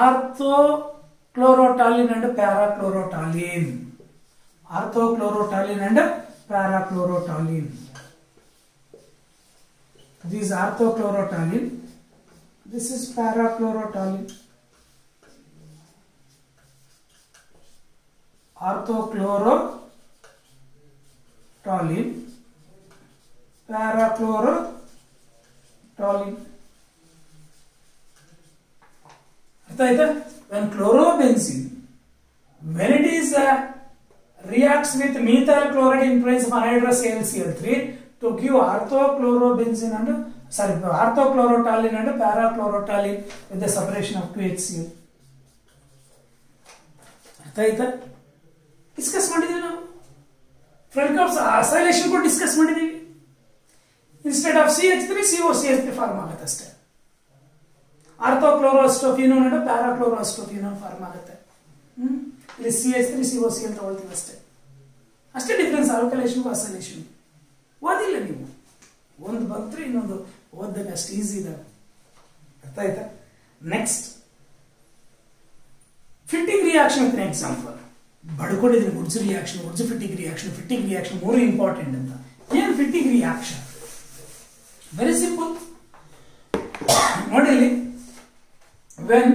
orthochlorotoluene and parachlorotoluene. Orthochlorotoluene and parachlorotoluene. This is orthochlorotoluene. This is parachlorotoluene. Orthochlorotoluene, parachlorotoluene. ಅರ್ಥ ಆಯ್ತಾ? When chlorobenzene, when it is reacts with methyl chloride in presence of anhydrous AlCl3 to give orthochlorobenzene and orthochlorotoluene and parachlorotoluene with the separation of 2HCl. ಅರ್ಥ ಆಯ್ತಾ? ಡಿಸ್ಕಸ್ ಮಾಡಿದೀವಿ ನಾವು. ಫ್ರೆಡೆಲ್ ಕಾರ್ಪ್ಸ್ ಅಸೈಲೇಷನ್ ಕೂಡ ಡಿಸ್ಕಸ್ ಮಾಡಿದೀವಿ. Instead of CH3 COCH3 form ಆಗುತ್ತೆ ಅಷ್ಟೇ. ಆರ್ಥೋಕ್ಲೋರೋಸ್ಟೋಫಿನೋನ್ ಅಂದ್ರೆ ಪ್ಯಾರಾಕ್ಲೋರೋಸ್ಟೋಫಿನೋನ್ ಫಾರ್ಮ್ ಆಗುತ್ತೆ. ಇಲ್ಲಿ CH3 COCl ತಗೊಳ್ತೀವಿ ಅಷ್ಟೇ. ಅಷ್ಟೇ ಡಿಫ್ರೆನ್ಸ್ ಆಲ್ಕಲೇಷನ್ ಅಸೈಲೇಷನ್. ಓದಿಲ್ಲ ನೀವು, ಒಂದು ಬಂದ್ರೆ ಇನ್ನೊಂದು ಓದ್ದಾಗ ಅಷ್ಟು ಈಸಿ ಇದೆ. ಅರ್ಥ ಆಯ್ತಾ? ನೆಕ್ಸ್ಟ್ ಫಿಟ್ಟಿಂಗ್ ರಿಯಾಕ್ಷನ್ ಅಂತ ಎಕ್ಸಾಂಪಲ್ ಬಡ್ಕೊಂಡಿದ್ದೀನಿ. ಉಡ್ಜು ರಿಯಾಕ್ಷನ್, ಉಡ್ಜು ಫಿಟ್ಟಿಂಗ್ ರಿಯಾಕ್ಷನ್ ಮೂರು ಇಂಪಾರ್ಟೆಂಟ್ ಅಂತ. ಏನು ಫಿಟ್ಟಿಂಗ್ ರಿಯಾಕ್ಷನ್? Very simple. ನೋಡಿ ಇಲ್ಲಿ, ವೆನ್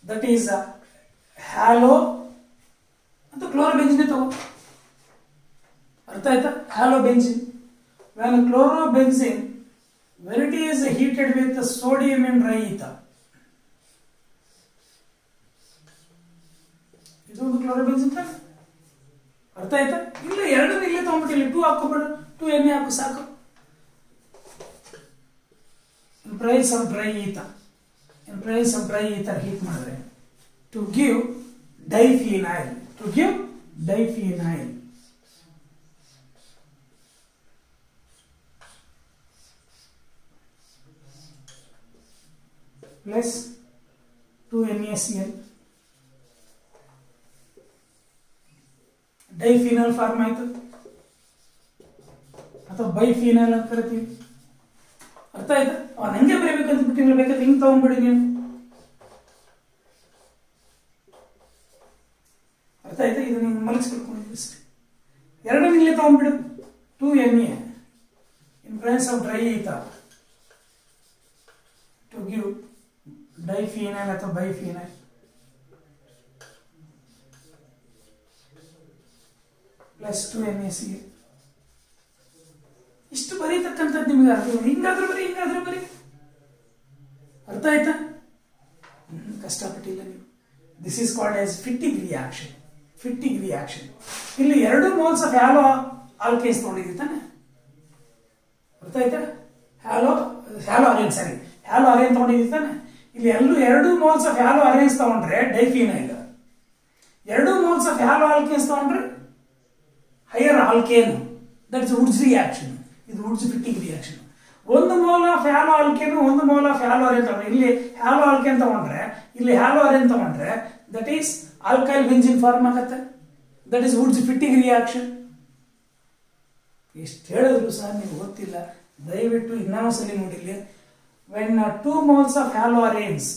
ದಟ್ ಈಸ್ ಹ್ಯಾಲೋ ಅಂತ ಕ್ಲೋರೋಬೆಂಜಿನ್ ತಗೋ. ಅರ್ಥ ಆಯ್ತಾ? Halobenzene. When chlorobenzene when it is heated with the sodium and dryether, ಇದು ಒಂದು ಕ್ಲೋರೋಬೆಂಜಿನ್ ತಾನೆ. ಅರ್ಥ ಆಯ್ತಾ? ಇಲ್ಲ ಎರಡನ್ನ ಇಲ್ಲೇ ತಗೊಂಡ್ಬಿಟ್ಟು ಇಲ್ಲಿ 2 ಹಾಕೋಬೇಡ, 2 ಎಣ್ಣೆ ಹಾಕು ಸಾಕು. in presence of dry ether heat ಮಾಡಿದ್ರೆ to give diphenyl plus 2 NaCl. ಡೈಫಿನಲ್ form ಆಯ್ತು ಅಥವಾ ಬೈಫಿನಲ್ ಅಂತ ಕರಿತೀವಿ. ಅರ್ಥ ಆಯ್ತಾ? ನಂಗೆ ಬರೀಬೇಕಂತ ಬಿಟ್ಟಿಲ್ಲ, ಬೇಕಾದ್ರೆ ಹಿಂಗ್ ತಗೊಂಡ್ಬಿಡಿ ನೀವು. ಅರ್ಥ ಆಯ್ತಾ? ಇದು ನೀವು ಮಲಗಿಸ್ಕೊಳ್ಕೊಂಡಿದ್ದೀವಿ ಅಷ್ಟೇ. ಎರಡನ್ನ ಇಲ್ಲೇ ತಗೊಂಡ್ಬಿಡು. 2 Na in presence of dry ether to give diphenyl ಅಥವಾ ಬೈಫಿನೈಲ್. Plus 2 NaCl. ಇಷ್ಟು ಬರೀತಕ್ಕಂಥದ್ದು ನಿಮಗೆ ಅರ್ಥ. ಹಿಂಗಾದ್ರೂ ಬರೀ. ಅರ್ಥ ಆಯ್ತಾ? ಕಷ್ಟಪಟ್ಟಿಲ್ಲ ನೀವು. This is called as fitting reaction. ಇಲ್ಲಿ 2 moles ಆಫ್ ಹ್ಯಾಲೋ ಆಲ್ಕೇನ್ಸ್ ತಗೊಂಡಿದ್ದೀವಿ ತಾನೆ. ಅರ್ಥ ಆಯ್ತಾ? ಹ್ಯಾಲೋ ಅರೇನ್ ತಗೊಂಡಿದ್ದೀವಿ ತಾನೆ. ಇಲ್ಲಿ 2 moles ಆಫ್ ಹ್ಯಾಲೋ ಅರೇನ್ಸ್ ತಗೊಂಡ್ರೆ diphenyl, 2 moles of haloalkanes ತಗೊಂಡ್ರೆ higher alkane. That is Wurtz reaction. ಇದು Wurtz Fittig reaction. 1 mole of haloalkane, 1 mole of haloarene ತಗೊಂಡ್ರೆ, ಇಲ್ಲಿ ಹ್ಯಾಲೋ ಆಲ್ಕೇನ್ ತಗೊಂಡ್ರೆ, ಇಲ್ಲಿ ಹ್ಯಾಲೋ ಅರೇನ್ ತಗೊಂಡ್ರೆ that is alkyl benzene form ಆಗುತ್ತೆ. That is Wurtz Fittig reaction. ಎಷ್ಟು ಹೇಳಿದ್ರು ಸಹ ನೀವು ಗೊತ್ತಿಲ್ಲ, ದಯವಿಟ್ಟು ಇನ್ನೊಂದ್ಸಲಿ ನೋಡಿಲ್ಲ. When 2 moles of haloarenes,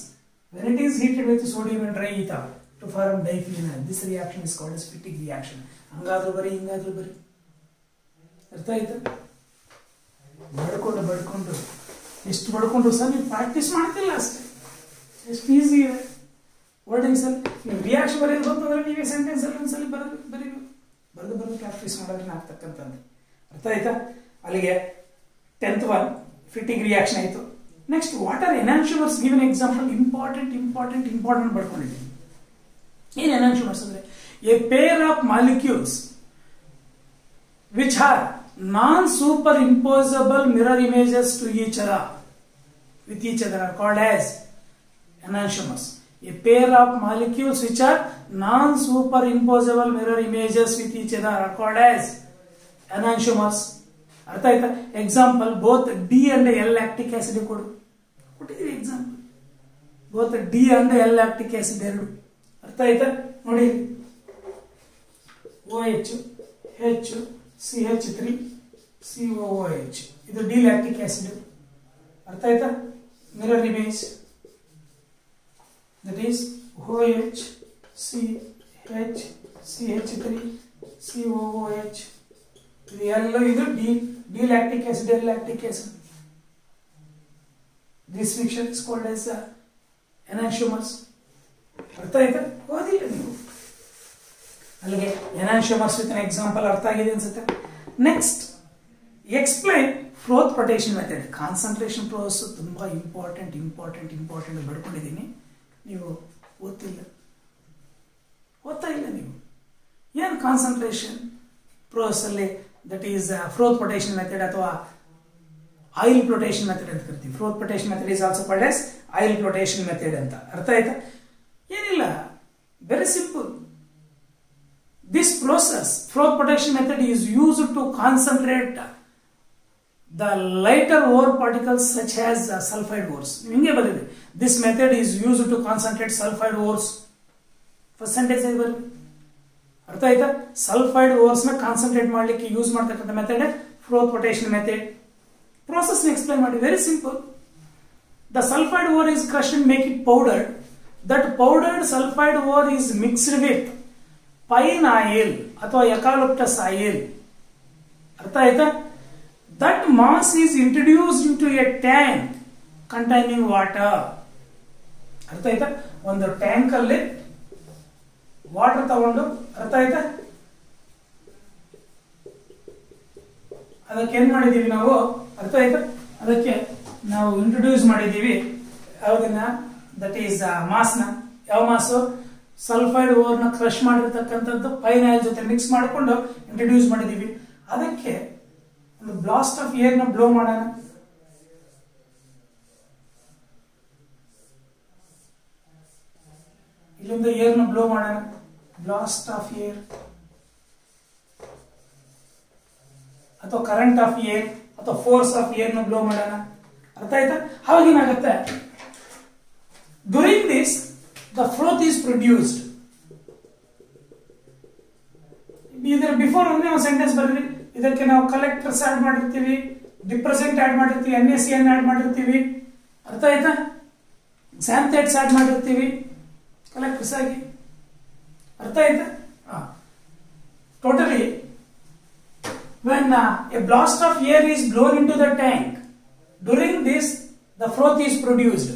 when it is heated with sodium and dry ether to form diphenyl, this reaction is called as Fittig reaction. ಹಂಗಾದ್ರೂ ಬರೀ ಹಿಂಗಾದ್ರೂ ಬರೀ. ಅರ್ಥ ಆಯ್ತಾ? ಬಡ್ಕೊಂಡು ಎಷ್ಟು ಬಡ್ಕೊಂಡ್ರು ಸಹ ನೀವು ಪ್ರಾಕ್ಟೀಸ್ ಮಾಡ್ತಿಲ್ಲ ಅಷ್ಟೇ. ಎಷ್ಟು ಈಸಿ ಇದೆ ವರ್ಡಿಂಗ್ಸ್ ಅಲ್ಲಿ. ನೀವು ರಿಯಾಕ್ಷನ್ ಬರೆಯೋದು ಬಂತಂದ್ರೆ ನೀವೇ ಸೆಂಟೆನ್ಸ್ ಅಲ್ಲಿ ಒಂದ್ಸಲಿ ಬರೆದು ಪ್ರಾಕ್ಟೀಸ್ ಮಾಡೋದ್ರಿಂದ ಆಗ್ತಕ್ಕಂಥದ್ದು. ಅರ್ಥ ಆಯ್ತಾ? ಅಲ್ಲಿಗೆ 10th one ಫಿಟ್ಟಿಂಗ್ ರಿಯಾಕ್ಷನ್ ಆಯಿತು. Next water enantiomers give an example. Important ಬರ್ಕೊಂಡಿದ್ದೀನಿ. ಏನು ಎನಾನ್ಶಿಯಮರ್ಸ್ ಅಂದ್ರೆ a pair of molecules which are non superimposable mirror images to each other with each other are called as enantiomers. A pair of molecules which are non-superimposable mirror images with each other are called as enantiomers. ಅರ್ಥ ಆಯ್ತಾ? Example both D and L lactic acid ಕೊಟ್ಟಿದ್ದೀವಿ example. Both D and L lactic acid ಎರಡು. ಅರ್ಥ ಆಯ್ತಾ? ನೋಡಿ OH H CH3 COOH ಇದು ಡಿ ಲ್ಯಾಕ್ಟಿಕ್ ಆಸಿಡ್. ಅರ್ಥ ಆಯ್ತಾ? Mirror image that is OH CH CH3 COOH. ಇದು ಎಲ್ಲ ಇದು D lactic acid L lactic acid. This mixture is called as enantiomers. ಅರ್ಥ ಆಯ್ತಾ? ಓದಿಲ್ಲ ನೀವು ಅಲ್ಲಿಗೆ enantiomers ವಿತ್ an example ಅರ್ಥ ಆಗಿದೆ ಅನ್ಸುತ್ತೆ. Next explain froth rotation method. Concentration process ತುಂಬಾ ಇಂಪಾರ್ಟೆಂಟ್ ಬರ್ಕೊಂಡಿದ್ದೀನಿ. ನೀವು ಓದ್ತಾ ಇಲ್ಲ ನೀವು ಏನು ಕಾನ್ಸಂಟ್ರೇಷನ್ ಪ್ರೋಸೆಸ್ ಅಲ್ಲಿ that is froth rotation method ಅಥವಾ ಆಯಿಲ್ ಫ್ಲೋಟೇಷನ್ ಮೆಥಡ್ ಅಂತ ಕರಿತೀವಿ. Froth rotation method is also called as oil flotation method ಅಂತ. ಅರ್ಥ ಆಯ್ತಾ? ಏನಿಲ್ಲ, very simple. This process, froth protection method, is used to concentrate the lighter ore particles such as sulfide ores. This method is used to concentrate sulfide ores. Percentage ಅರ್ಥ ಆಯ್ತಾ? ಸಲ್ಫೈಡ್ ಓರ್ಸ್ ನ ಕಾನ್ಸಂಟ್ರೇಟ್ ಮಾಡಲಿಕ್ಕೆ ಯೂಸ್ ಮಾಡ್ತಕ್ಕಂಥ method froth rotation method. Process explain ಮಾಡಿ. Very simple. The sulfide ore is crushed and make it powdered. That powdered sulfide ore is mixed with pine oil ಅಥವಾ eucalyptus oil. ಅರ್ಥ ಆಯ್ತಾ? That mass is introduced into a tank containing water. ಅರ್ಥ ಆಯ್ತಾ? ಒಂದು ಟ್ಯಾಂಕ್ ಅಲ್ಲಿ ವಾಟರ್ ತಗೊಂಡು, ಅರ್ಥ ಆಯ್ತಾ, ಅದಕ್ಕೆ ಏನ್ ಮಾಡಿದೀವಿ ನಾವು, ಅರ್ಥ ಆಯ್ತಾ, ಅದಕ್ಕೆ ನಾವು ಇಂಟ್ರೊಡ್ಯೂಸ್ ಮಾಡಿದೀವಿ ಯಾವ್ದನ್ನ, ದಟ್ ಈಸ್ ಮಾಸ್ ನ. ಯಾವ ಮಾಸು? ಸಲ್ಫೈಡ್ ಓರ್ ನ ಕ್ರಶ್ ಮಾಡಿರ್ತಕ್ಕಂಥದ್ದು ಪೈನ್ ಆಯಿಲ್ ಜೊತೆ ಮಿಕ್ಸ್ ಮಾಡಿಕೊಂಡು ಇಂಟ್ರೊಡ್ಯೂಸ್ ಮಾಡಿದೀವಿ. ಅದಕ್ಕೆ ಒಂದು ಬ್ಲಾಸ್ಟ್ ಆಫ್ ಏರ್ ನ ಬ್ಲೋ ಮಾಡೋಣ. ಇಲ್ಲಿಂದ ಏರ್ ನ ಬ್ಲೋ ಮಾಡೋಣ. ಬ್ಲಾಸ್ಟ್ ಆಫ್ ಏರ್ ಅಥವಾ ಕರೆಂಟ್ ಆಫ್ ಏರ್ ಅಥವಾ ಫೋರ್ಸ್ ಆಫ್ ಏರ್ ನ ಬ್ಲೋ ಮಾಡೋಣ. ಅರ್ಥ ಆಯ್ತಾ? ಅವಾಗ ಏನಾಗುತ್ತೆ, during this the froth is produced. ಇದರ ಬಿಫೋರ್ ಒಂದೇ ಒಂದು ಸೆಂಟೆನ್ಸ್ ಬರ್ರಿ. ಇದಕ್ಕೆ ನಾವು ಕಲೆಕ್ಟರ್ಸ್ ಆಡ್ ಮಾಡಿರ್ತೀವಿ, ಡಿಪ್ರೆಸೆಂಟ್ ಆಡ್ ಮಾಡಿರ್ತೀವಿ, NaCN ಆಡ್ ಮಾಡಿರ್ತೀವಿ. ಅರ್ಥ ಆಯ್ತಾ? xanthate ಆಡ್ ಮಾಡಿರ್ತೀವಿ ಕಲೆಕ್ಟರ್ಸ್ ಆಗಿ. ಅರ್ಥ ಆಯ್ತಾ? Totally when a blast of air is blown into the tank, during this the froth is produced.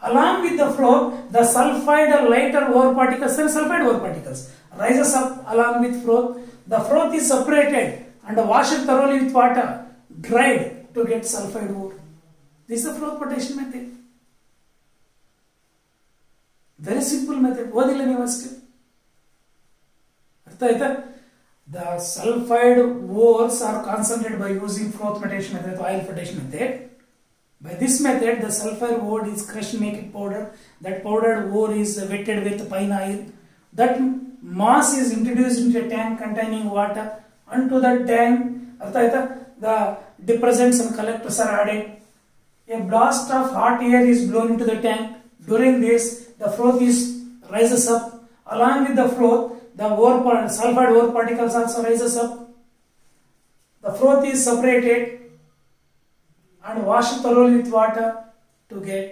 Along with the froth, the sulfide or lighter ore particles and sulfide ore particles rises up along with froth. The froth is separated and washed thoroughly with water, dried to get sulfide ore. This is the froth protection method. Very simple method. ಓದಿಲ್ಲ ನೀವು ಅಷ್ಟೇ. ಅರ್ಥ ಆಯ್ತಾ? The sulfide ores are concentrated by using froth flotation method or oil flotation method. By this method, the sulfide ore is crushed, make it powder. That powdered ore is wetted with pine oil. That mass is introduced into a tank containing water. Unto that tank, the depressants and collectors are added. A blast of hot air is blown into the tank. During this, the froth rises up. Along with the froth, the sulfide ore particles also rises up. The froth is separated and washed thoroughly with water to get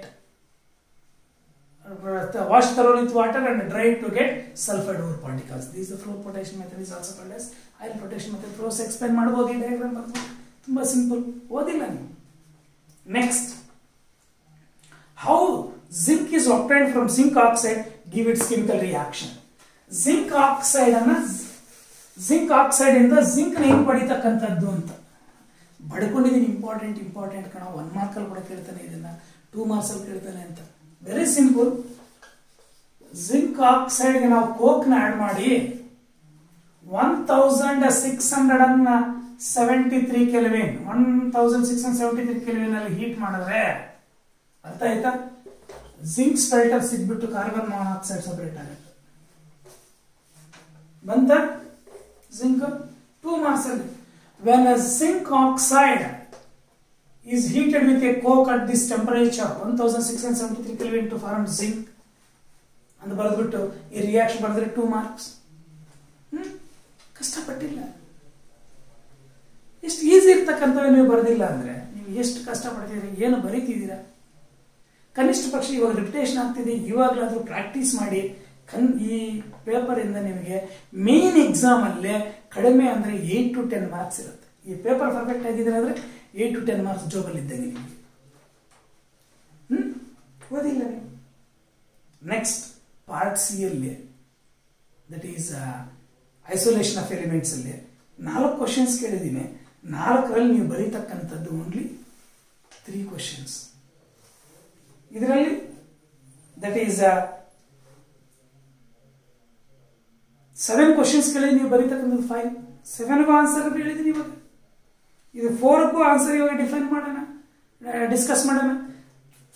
and dried to get sulfide ore particles. This is the froth protection method, is also called as oil protection method. Process explain ಮಾಡಬಹುದು. ಈ ಡಯಾಗ್ರಾಮ್ ಬರ್ಬೋದು, ತುಂಬಾ ಸಿಂಪಲ್. ಓದಿಲ್ಲ ನೀವು. Next, how zinc is obtained from zinc oxide, give its chemical reaction. Zinc oxide ಇಂದ ಜಿಂಕ್ ನ ಹೆಂಗ್ ಪಡಿತಕ್ಕಂಥದ್ದು ಅಂತ. ಬಡ್ಕೊಂಡಿದ್ದೀನಿ ಇಂಪಾರ್ಟೆಂಟ್ ಕಣ, 1 ಮಾರ್ಕಲ್ಲಿ ಕೂಡ ಕೇಳ್ತಾನೆ ಇದನ್ನ, 2 ಮಾರ್ಕ್ಸಲ್ಲಿ ಕೇಳ್ತಾನೆ ಅಂತ. Very simple. ಜಿಂಕ್ ಆಕ್ಸೈಡ್ಗೆ ನಾವು ಕೋಕ್ನ ಆಡ್ ಮಾಡಿ 1673 ಕೆಲ್ವಿನ್ 1673 ಕೆಲ್ವಿನ್ ಅಲ್ಲಿ ಹೀಟ್ ಮಾಡಿದ್ರೆ ಅರ್ಥ ಆಯ್ತಾ, ಜಿಂಕ್ ಸ್ಪೆಲ್ಟರ್ ಸಿಗ್ಬಿಟ್ಟು ಕಾರ್ಬನ್ ಮಾನಾಕ್ಸೈಡ್ ಸಪರೇಟ್ ಆಗುತ್ತೆ. ಬಂತ ಜಿಂಕ್ 2 ಮಾರ್ಕ್ಸ್ ಅಲ್ಲಿ. When a zinc oxide is heated with a coke at this temperature 1673 Kelvin to form zinc ಅಂತ ಬರೆದ್ಬಿಟ್ಟು ಈ ರಿಯಾಕ್ಷನ್ ಬರೆದ್ರೆ 2 ಮಾರ್ಕ್ಸ್. ಕಷ್ಟಪಟ್ಟಿಲ್ಲ. ಎಷ್ಟು ಈಸಿ ಇರ್ತಕ್ಕಂಥದ್ದು ನೀವು ಬರೆದಿಲ್ಲ ಅಂದ್ರೆ ನೀವು ಎಷ್ಟು ಕಷ್ಟಪಡ್ತಿದ್ದೀರಿ, ಏನು ಬರೀತಿದ್ದೀರಾ? ಕನಿಷ್ಠ ಪಕ್ಷ ಇವಾಗ ರಿಪಿಟೇಷನ್ ಆಗ್ತಿದೆ, ಇವಾಗಲಾದ್ರೂ ಪ್ರಾಕ್ಟೀಸ್ ಮಾಡಿ. ಈ ಪೇಪರ್ ಇಂದ ನಿಮಗೆ ಮೇನ್ ಎಕ್ಸಾಮ್ ಅಲ್ಲೇ ಕಡಿಮೆ ಅಂದ್ರೆ 8 to 10 ಮಾರ್ಕ್ಸ್ ಇರುತ್ತೆ. ಈ ಪೇಪರ್ ಪರ್ಫೆಕ್ಟ್ ಆಗಿದ್ರೆ ಅಂದ್ರೆ 8 to 10 ಮಾರ್ಕ್ಸ್ ಜೋಬಲ್ಲಿ ಇದ್ದಂಗೆ ನಿಮಗೆ. ಓದಿಲ್ಲ ನೀವು. ನೆಕ್ಸ್ಟ್ ಪಾರ್ಟ್ ಸಿ ಅಲ್ಲಿ, that is isolation of elements ಅಲ್ಲಿ 4 ಕ್ವಶನ್ಸ್ ಕೇಳಿದ್ದೀನಿ. 4ರಲ್ಲಿ ನೀವು ಬರೀತಕ್ಕಂಥದ್ದು ಓನ್ಲಿ 3 ಕ್ವಶನ್ಸ್. ಇದರಲ್ಲಿ ದಟ್ ಈಸ್ 7 ಕ್ವಶನ್ಸ್ ಕೇಳಿದ್ರೆ ನೀವು ಬರೀತಕ್ಕಂಥದ್ದು 5. 7ಗೂ ಆನ್ಸರ್ ಹೇಳಿದ್ದೀನಿ ಇವಾಗ. ಇದು 4ಕ್ಕೂ ಆನ್ಸರ್ ಇವಾಗ ಡಿಫೈನ್ ಮಾಡೋಣ, ಡಿಸ್ಕಸ್ ಮಾಡೋಣ.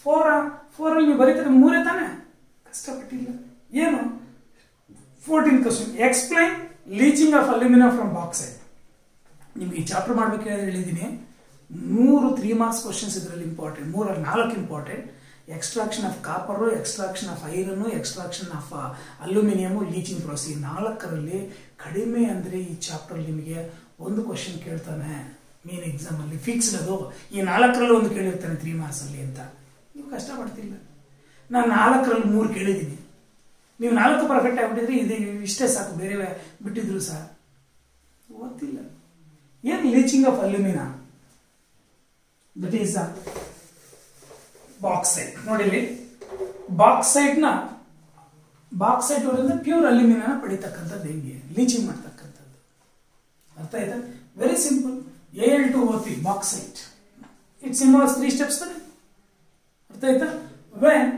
4 ನೀವು ಬರೀತಾರೆ 3 ತಾನೆ, ಕಷ್ಟಪಟ್ಟಿಲ್ಲ. ಏನು 14 question, explain leaching of aluminium from bauxite. ನಿಮ್ಗೆ ಈ ಚಾಪ್ಟರ್ ಮಾಡ್ಬೇಕು ಹೇಳಿದ್ದೀನಿ. 3 ಮಾರ್ಕ್ಸ್ ಕ್ವಶನ್ಸ್ ಇದರಲ್ಲಿ important, 3 4 important. Extraction of copper, extraction of iron, extraction of aluminium, leaching process. ಈ 4ರಲ್ಲಿ ಕಡಿಮೆ ಅಂದ್ರೆ ಈ ಚಾಪ್ಟರ್ ನಿಮಗೆ 1 ಕ್ವಶನ್ ಕೇಳ್ತಾನೆ ಮೇನ್ ಎಕ್ಸಾಮ್ ಅಲ್ಲಿ, ಫಿಕ್ಸ್ಡ್ ಅದು. ಈ 4ರಲ್ಲಿ 1 ಕೇಳಿರ್ತಾನೆ 3 ಮಾರ್ಕ್ಸ್ ಅಲ್ಲಿ ಅಂತ. ನೀವು ಕಷ್ಟಪಡ್ತಿಲ್ಲ. ನಾನು 4ರಲ್ಲಿ 3 ಕೇಳಿದ್ದೀನಿ. ನೀವು 4 ಪರ್ಫೆಕ್ಟ್ ಆಗ್ಬಿಟ್ಟಿದ್ರೆ ಇದು ಇಷ್ಟೇ ಸಾಕು, ಬೇರೆ ಬಿಟ್ಟಿದ್ರು ಸಹ ಓದ್ತಿಲ್ಲ. ಏನು leaching of aluminium, that is bauxite. ನೋಡಿ, ಬಾಕ್ಸೈಟ್ ಅವರಿಂದ ಪ್ಯೂರ್ ಅಲ್ಯೂಮಿನಿಯಂ ಪಡಿತಕ್ಕಂಥದ್ದು ಹೆಂಗೆ ಲೀಚಿಂಗ್ ಮಾಡ್ತಕ್ಕಂಥದ್ದು, ಅರ್ಥ ಆಯ್ತಾ? Very simple. Al2O3 bauxite, it's involves 3 steps ತಾನೆ, ಅರ್ಥ ಆಯ್ತಾ? When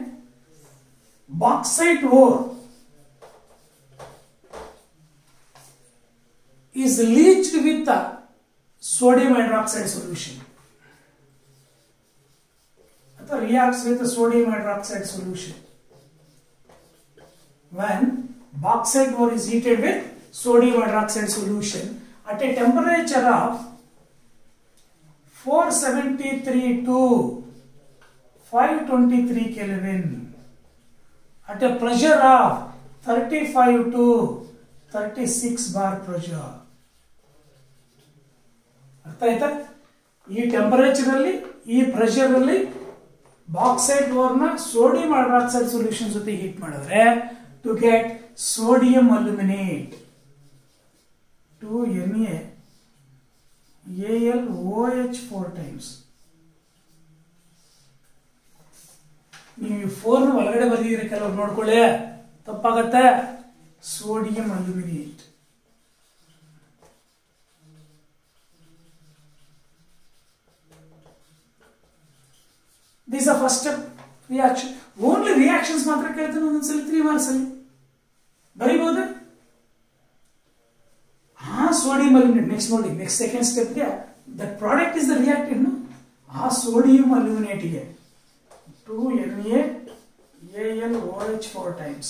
bauxite ore is leached with the sodium hydroxide solution, reacts with the sodium hydroxide solution. When bauxite ore is heated with sodium hydroxide solution at a temperature of 473 to 523 Kelvin, at a pressure of 35 to 36 bar pressure. ಅರ್ಥ ಆಯ್ತಾ? ಈ ಟೆಂಪರೇಚರ್ ಅಲ್ಲಿ, ಈ ಪ್ರೆಷರ್ ಅಲ್ಲಿ ಬಾಕ್ಸೈಟ್ ಓರ್ನ ಸೋಡಿಯಂ ಹೈಡ್ರಾಕ್ಸೈಡ್ ಸೊಲ್ಯೂಷನ್ ಜೊತೆ ಹೀಟ್ ಮಾಡಿದ್ರೆ to get sodium aluminate 2NaAlOH 4 times. ನೀವು 4 ಒಳಗಡೆ ಬರ್ದಿದ್ರೆ ಕೆಲವರು ನೋಡ್ಕೊಳ್ಳಿ, ತಪ್ಪಾಗತ್ತೆ. Sodium aluminate. This is the first step, reaction. Only reactions ಮಾತ್ರ ಕೇಳ್ತಾನೆ ಒಂದೊಂದ್ಸಲಿ 3 ಮಾರ್ಕ್ಸ್ ಅಲ್ಲಿ ಬರೀಬಹುದು. Sodium aluminate. ನೆಕ್ಸ್ಟ್ ನೋಡಿ, ನೆಕ್ಸ್ಟ್ ಸೆಕೆಂಡ್ ಸ್ಟೆಪ್ಗೆ that product is the reactant. ಆ ಸೋಡಿಯಂ ಅಲ್ಯೂಮಿನೇಟ್ಗೆ 2NaAlOH 4 times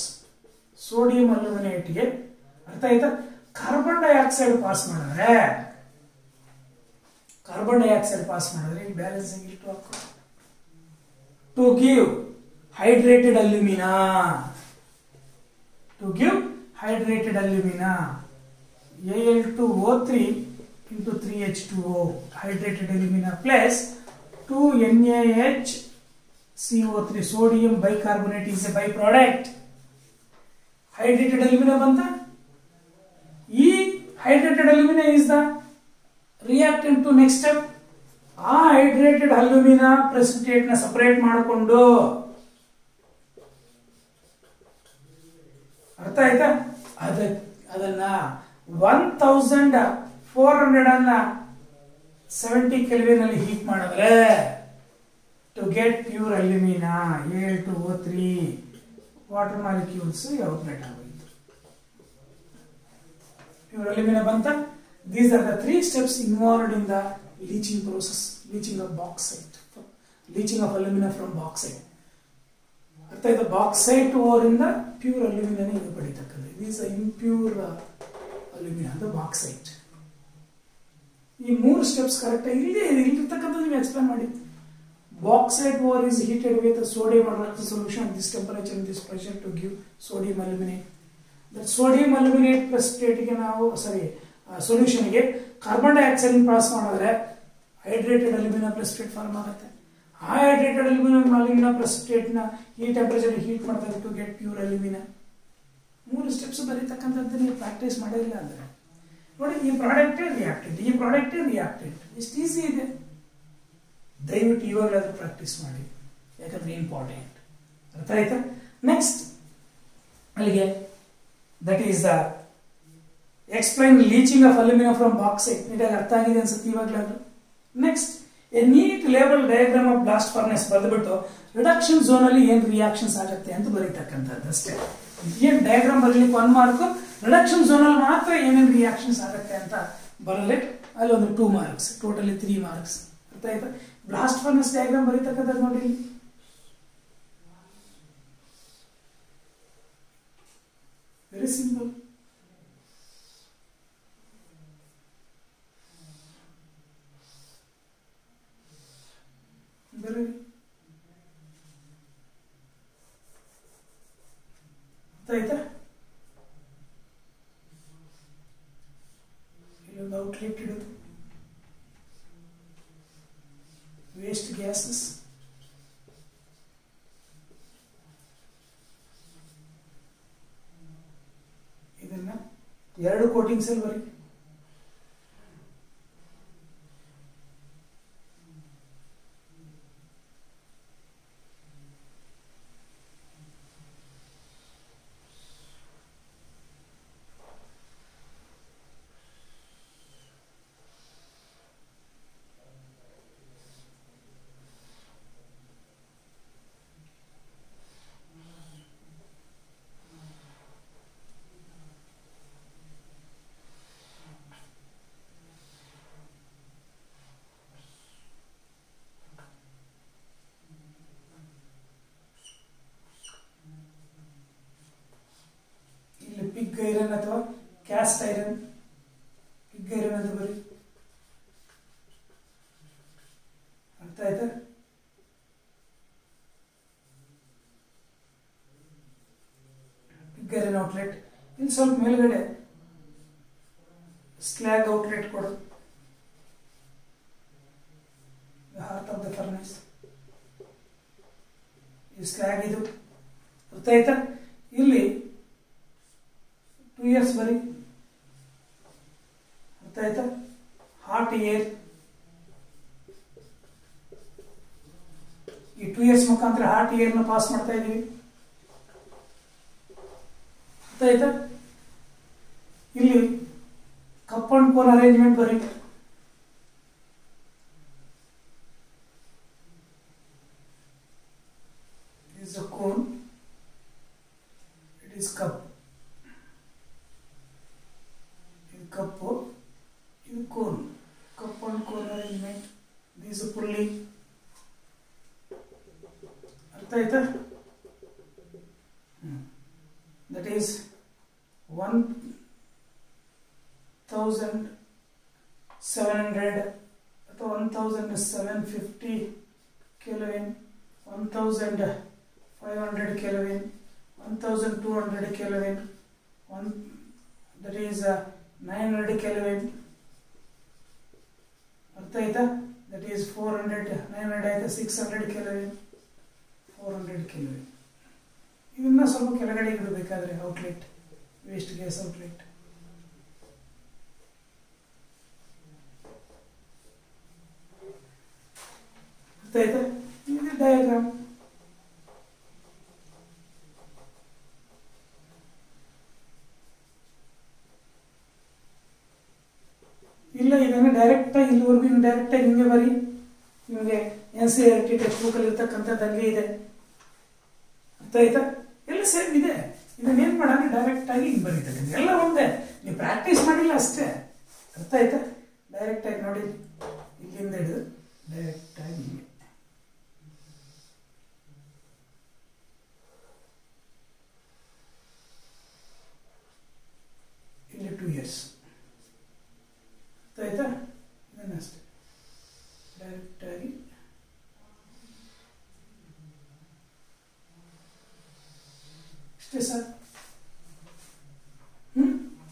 ಸೋಡಿಯಂ ಅಲ್ಯೂಮಿನೇಟ್ಗೆ, ಅರ್ಥ ಆಯ್ತಾ? ಕಾರ್ಬನ್ ಡೈಆಕ್ಸೈಡ್ ಪಾಸ್ ಮಾಡಿದ್ರೆ ಈ ಬ್ಯಾಲೆನ್ಸಿಂಗ್ ಇಟ್ಟು ಹಾಕೋ to give hydrated alumina. Al2O3 into 3H2O, hydrated alumina plus 2NaHCO3, sodium bicarbonate is a byproduct. Hydrated alumina banta. E hydrated alumina is the reactant to next step. ಆ ಹೈಡ್ರೇಟೆಡ್ ಅಲ್ಯೂಮಿನಾ ಪ್ರೆಸಿಪಿಟೇಟ್ ನ ಸಪರೇಟ್ ಮಾಡಿಕೊಂಡು, ಅರ್ಥ ಆಯ್ತಾ? ಅದನ್ನ 1400 ಅನ್ನ 70 ಕೆಲ್ವಿನ್ ಅಲ್ಲಿ ಹೀಟ್ ಮಾಡಿದ್ರೆ to get pure alumina Al2O3 water molecules outlet ಆಗೋಯ್ತು. ಪ್ಯೂರ್ ಅಲ್ಯೂಮಿನಾ ಬಂತ. These are the 3 steps involved in the leaching process, leaching of bauxite, leaching of alumina from bauxite. ಅರ್ಥ ಆಯ್ತು? ಬಾಕ್ಸೈಟ್ ಓರಿಂದ ಪ್ಯೂರ್ ಅಲ್ಯೂಮಿನಾನೇ ಇದು ಪಡಿತಕ್ಕಂಥ. ಇಸ್ ಇಂಪ್ಯೂರ್ ಅಲ್ಯೂಮಿನಾ ಅದು ಬಾಕ್ಸೈಟ್. ಈ 3 ಸ್ಟೆಪ್ಸ್ ಕರೆಕ್ಟ್ ಇಲ್ಲಿರ್ತಕ್ಕಂಥದ್ದು ನೀವು ಎಕ್ಸ್ಪ್ಲೇನ್ ಮಾಡಿ. Bauxite or is heated with sodium hydroxide solution at this temperature and this pressure to give sodium aluminate. That sodium aluminate precipitate ಗೆ ನಾವು ಸೊಲ್ಯೂಷನ್ ಗೆ ಕಾರ್ಬನ್ ಡೈಆಕ್ಸೈಡ್ ಪಾಸ್ ಮಾಡಿದ್ರೆ ಹೈಡ್ರೇಟೆಡ್ ಅಲ್ಯೂಮಿನಿಯಂ ಪ್ರೆಸಿಪಿಟೇಟ್ ಫಾರ್ಮ್ ಆಗುತ್ತೆ. ಆ ಹೈಡ್ರೇಟೆಡ್ ಅಲ್ಯೂಮಿನಿಯಂ ಪ್ರೆಸಿಪಿಟೇಟ್ ನ ಈ ಟೆಂಪರೇಚರ್ ಹೀಟ್ ಮಾಡ್ತಾರೆ to get pure aluminium. 3 steps ಬರೀತಕ್ಕಂಥದ್ದು ನೀವು ಪ್ರಾಕ್ಟೀಸ್ ಮಾಡಿಲ್ಲ ಅಂದ್ರೆ ನೋಡಿ, ಈ ಪ್ರಾಡಕ್ಟ್ ರಿಯಾಕ್ಟೆಂಟ್, ಈ ಪ್ರಾಡಕ್ಟ್ ರಿಯಾಕ್ಟೆಂಟ್, ಇಷ್ಟು ಈಸಿ ಇದೆ. ದಯವಿಟ್ಟು ಇವಾಗಲಾದ್ರೂ ಪ್ರಾಕ್ಟೀಸ್ ಮಾಡಿ, ಯಾಕಂದ್ರೆ ಇಂಪಾರ್ಟೆಂಟ್. ಅರ್ಥ ಆಯ್ತಾ? ನೆಕ್ಸ್ಟ್ ಅಲ್ಲಿಗೆ that is the explain leaching of aluminum from bauxite. ನೀಟಾಗಿ ಅರ್ಥ ಆಗಿದೆ ಅನ್ಸುತ್ತೆ ಇವಾಗಲಾದ್ರೂ. Next a neat label diagram of blast furnace ಬರೆದ್ಬಿಟ್ಟು ರಿಡಕ್ಷನ್ ಝೋನ್ ಅಲ್ಲಿ ಏನ್ ರಿಯಾಕ್ಷನ್ಸ್ ಆಗುತ್ತೆ ಅಂತ ಬರೀತಕ್ಕಂಥದ್ದು ಅಷ್ಟೇ. ಏನ್ ಡಯಾಗ್ರಾಮ್ ಬರೀಲಿಕ್ಕೆ 1 ಮಾರ್ಕ್, ರಿಡಕ್ಷನ್ ಝೋನ್ ಅಲ್ಲಿ ಮಾತ್ರ ಏನೇನು ರಿಯಾಕ್ಷನ್ಸ್ ಆಗುತ್ತೆ ಅಂತ ಬರಲಿ ಅಲ್ಲಿ ಒಂದು 2 ಮಾರ್ಕ್ಸ್, ಟೋಟಲಿ 3 ಮಾರ್ಕ್ಸ್. ಅರ್ಥ ಆಯ್ತಾ? ಬ್ಲಾಸ್ಟ್ ಫರ್ನೆಸ್ ಡಯಾಗ್ರಾಮ್ ಬರೀತಕ್ಕಂಥದ್ದು ನೋಡಿ, ವೆರಿ ಸಿಂಪಲ್. ಆಯ್ತಾ? ಇಲ್ಲೊಂದು ಔಟ್ಲೆಟ್ ಇಡೋದು, ವೇಸ್ಟ್ ಗ್ಯಾಸಸ್, ಇದನ್ನ 2 ಕೋಟಿಂಗ್ಸ್ ಅಲ್ಲಿ ಬರೀ. ಪಿಗ್ ಐರನ್ ಅಥವಾ ಕ್ಯಾಸ್ಟ್ ಐರನ್, ಪಿಗ್ ಐರನ್ ಅಂತ ಬರೀ. ಅರ್ಥ ಆಯ್ತಾ? Pig iron outlet. ಇನ್ನು ಸ್ವಲ್ಪ ಮೇಲ್ಗಡೆ ಸ್ಲ್ಯಾಗ್ ಔಟ್ಲೆಟ್ ಕೊಡು, ಹಾರ್ಟ್ ಆಫ್ ದ ಫರ್ನೆಸ್. ಈ ಸ್ಲ್ಯಾಗ್ ಇದು. ಅರ್ಥ ಆಯ್ತಾ? ಇಲ್ಲಿ 2 years ಬರೀ. ಅರ್ಥ ಆಯ್ತಾ? ಹಾಟ್ ಏರ್, ಈ 2 years ಮುಖಾಂತರ ಹಾಟ್ ಏರ್ ನ ಪಾಸ್ ಮಾಡ್ತಾ ಇದೀವಿ. ಅರ್ಥ ಆಯ್ತಾ? ಇಲ್ಲಿ ಕಪ್ ಅಂಡ್ ಕೋನ್ ಅರೇಂಜ್ಮೆಂಟ್ ಬರೀ. This is a cone, it is cup. ಕಪ್ಪು, ಇದು cone, cup and cone arrangement. This pulley. ಅರ್ಥ ಆಯ್ತಾ? ದಟ್ ಈಸ್ 1700 ಅಥವಾ 1750 kelvin, 1500 kelvin, 1200 kelvin, that is 900 kelvin. ಅರ್ಥ ಆಯ್ತಾ? ದಟ್ ಈಸ್ 400, 900 ಆಯ್ತಾ, 600 ಕೆಲ್ವಿನ್, 400 ಕೆಲ್ವಿನ್. ಇದನ್ನ ಸ್ವಲ್ಪ ಕೆಳಗಡೆ ಇಡಬೇಕಾದ್ರೆ ಔಟ್ಲೆಟ್, ವೇಸ್ಟ್ ಗ್ಯಾಸ್ ಔಟ್ಲೆಟ್. ಅರ್ಥ ಆಯ್ತಾ? ಇದು ಡಯಾಗ್ರಾಮ್. ಇಲ್ಲ ಇದನ್ನ ಡೈರೆಕ್ಟ್ ಇಲ್ಲಿವರೆಗೂ ಇಂಡೈರೆಕ್ಟ್ ಡೈರೆಕ್ಟ್ ಆಗಿ ಹಿಂಗೆ ಬರಿ. ನಿಮಗೆ NCERT ಟೆಕ್ಸ್ಟ್ ಬುಕ್ ಅಲ್ಲಿ ಇರ್ತಕ್ಕಂಥದ್ದು ಹಂಗೆ ಇದೆ. ಅರ್ಥ ಆಯ್ತಾ? ಎಲ್ಲ ಸೇಮ್ ಇದೆ. ಇದನ್ನ ಏನ್ ಮಾಡೋಣ, ಡೈರೆಕ್ಟ್ ಆಗಿ ಹಿಂಗೆ ಬರೀತಾರೆ. ಎಲ್ಲ ಒಂದೇ, ನೀವು ಪ್ರಾಕ್ಟೀಸ್ ಮಾಡಿಲ್ಲ ಅಷ್ಟೇ. ಅರ್ಥ ಆಯ್ತಾ? ಡೈರೆಕ್ಟ್ ಆಗಿ ನೋಡಿ, ಇಲ್ಲಿಂದ ಹಿಡಿದು ಡೈರೆಕ್ಟ್ ಆಗಿ ಹಿಂಗೆ. ಇಲ್ಲಿ 2 years. ಅರ್ಥ ಆಯ್ತಾ? ಇದನ್ನ ಅಷ್ಟೇ ಡೈರೆಕ್ಟ್ ಆಗಿ ಇಷ್ಟೇ ಸರ್.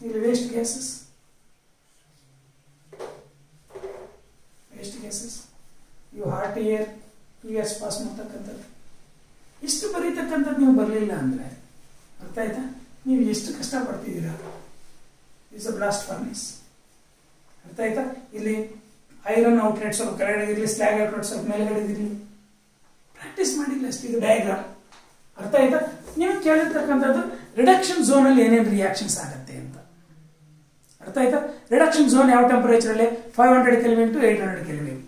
ಇಲ್ಲಿ ವೇಸ್ಟ್ ಗ್ಯಾಸಸ್ ಇವು ಹಾರ್ಟ್ ಇಯರ್ 2 years ಪಾಸ್ ಮಾಡ್ತಕ್ಕಂಥದ್ದು. ಇಷ್ಟು ಬರೀತಕ್ಕಂಥದ್ದು ನೀವು ಬರಲಿಲ್ಲ ಅಂದರೆ ಅರ್ಥ ಆಯ್ತಾ? ನೀವು ಎಷ್ಟು ಕಷ್ಟಪಡ್ತಿದ್ದೀರಾ. Is a blast furnace. ಅರ್ಥ ಆಯ್ತಾ? ಇಲ್ಲಿ ಐರನ್ ಔಟ್ಲೆಟ್ ಸ್ವಲ್ಪ ಕೆಳಗಡೆ ಇರಲಿ, ಸ್ಲ್ಯಾಗ್ ಔಟ್ಲೆಟ್ ಸ್ವಲ್ಪ ಮೇಲ್ಗಡೆ ಇರಲಿ. ಪ್ರಾಕ್ಟೀಸ್ ಮಾಡಿಲ್ಲ ಅಷ್ಟೇ. ಇದು ಡಯಾಗ್ರಾಮ್. ಅರ್ಥ ಆಯ್ತಾ? ನೀವು ಕೇಳಿರ್ತಕ್ಕಂಥದ್ದು ರಿಡಕ್ಷನ್ ಝೋನ್ ಅಲ್ಲಿ ಏನೇನು ರಿಯಾಕ್ಷನ್ಸ್ ಆಗುತ್ತೆ ಅಂತ. ಅರ್ಥ ಆಯ್ತಾ? ರಿಡಕ್ಷನ್ ಝೋನ್ ಯಾವ ಟೆಂಪರೇಚರ್ ಅಲ್ಲಿ? 500 kelvin to 800 kelvin.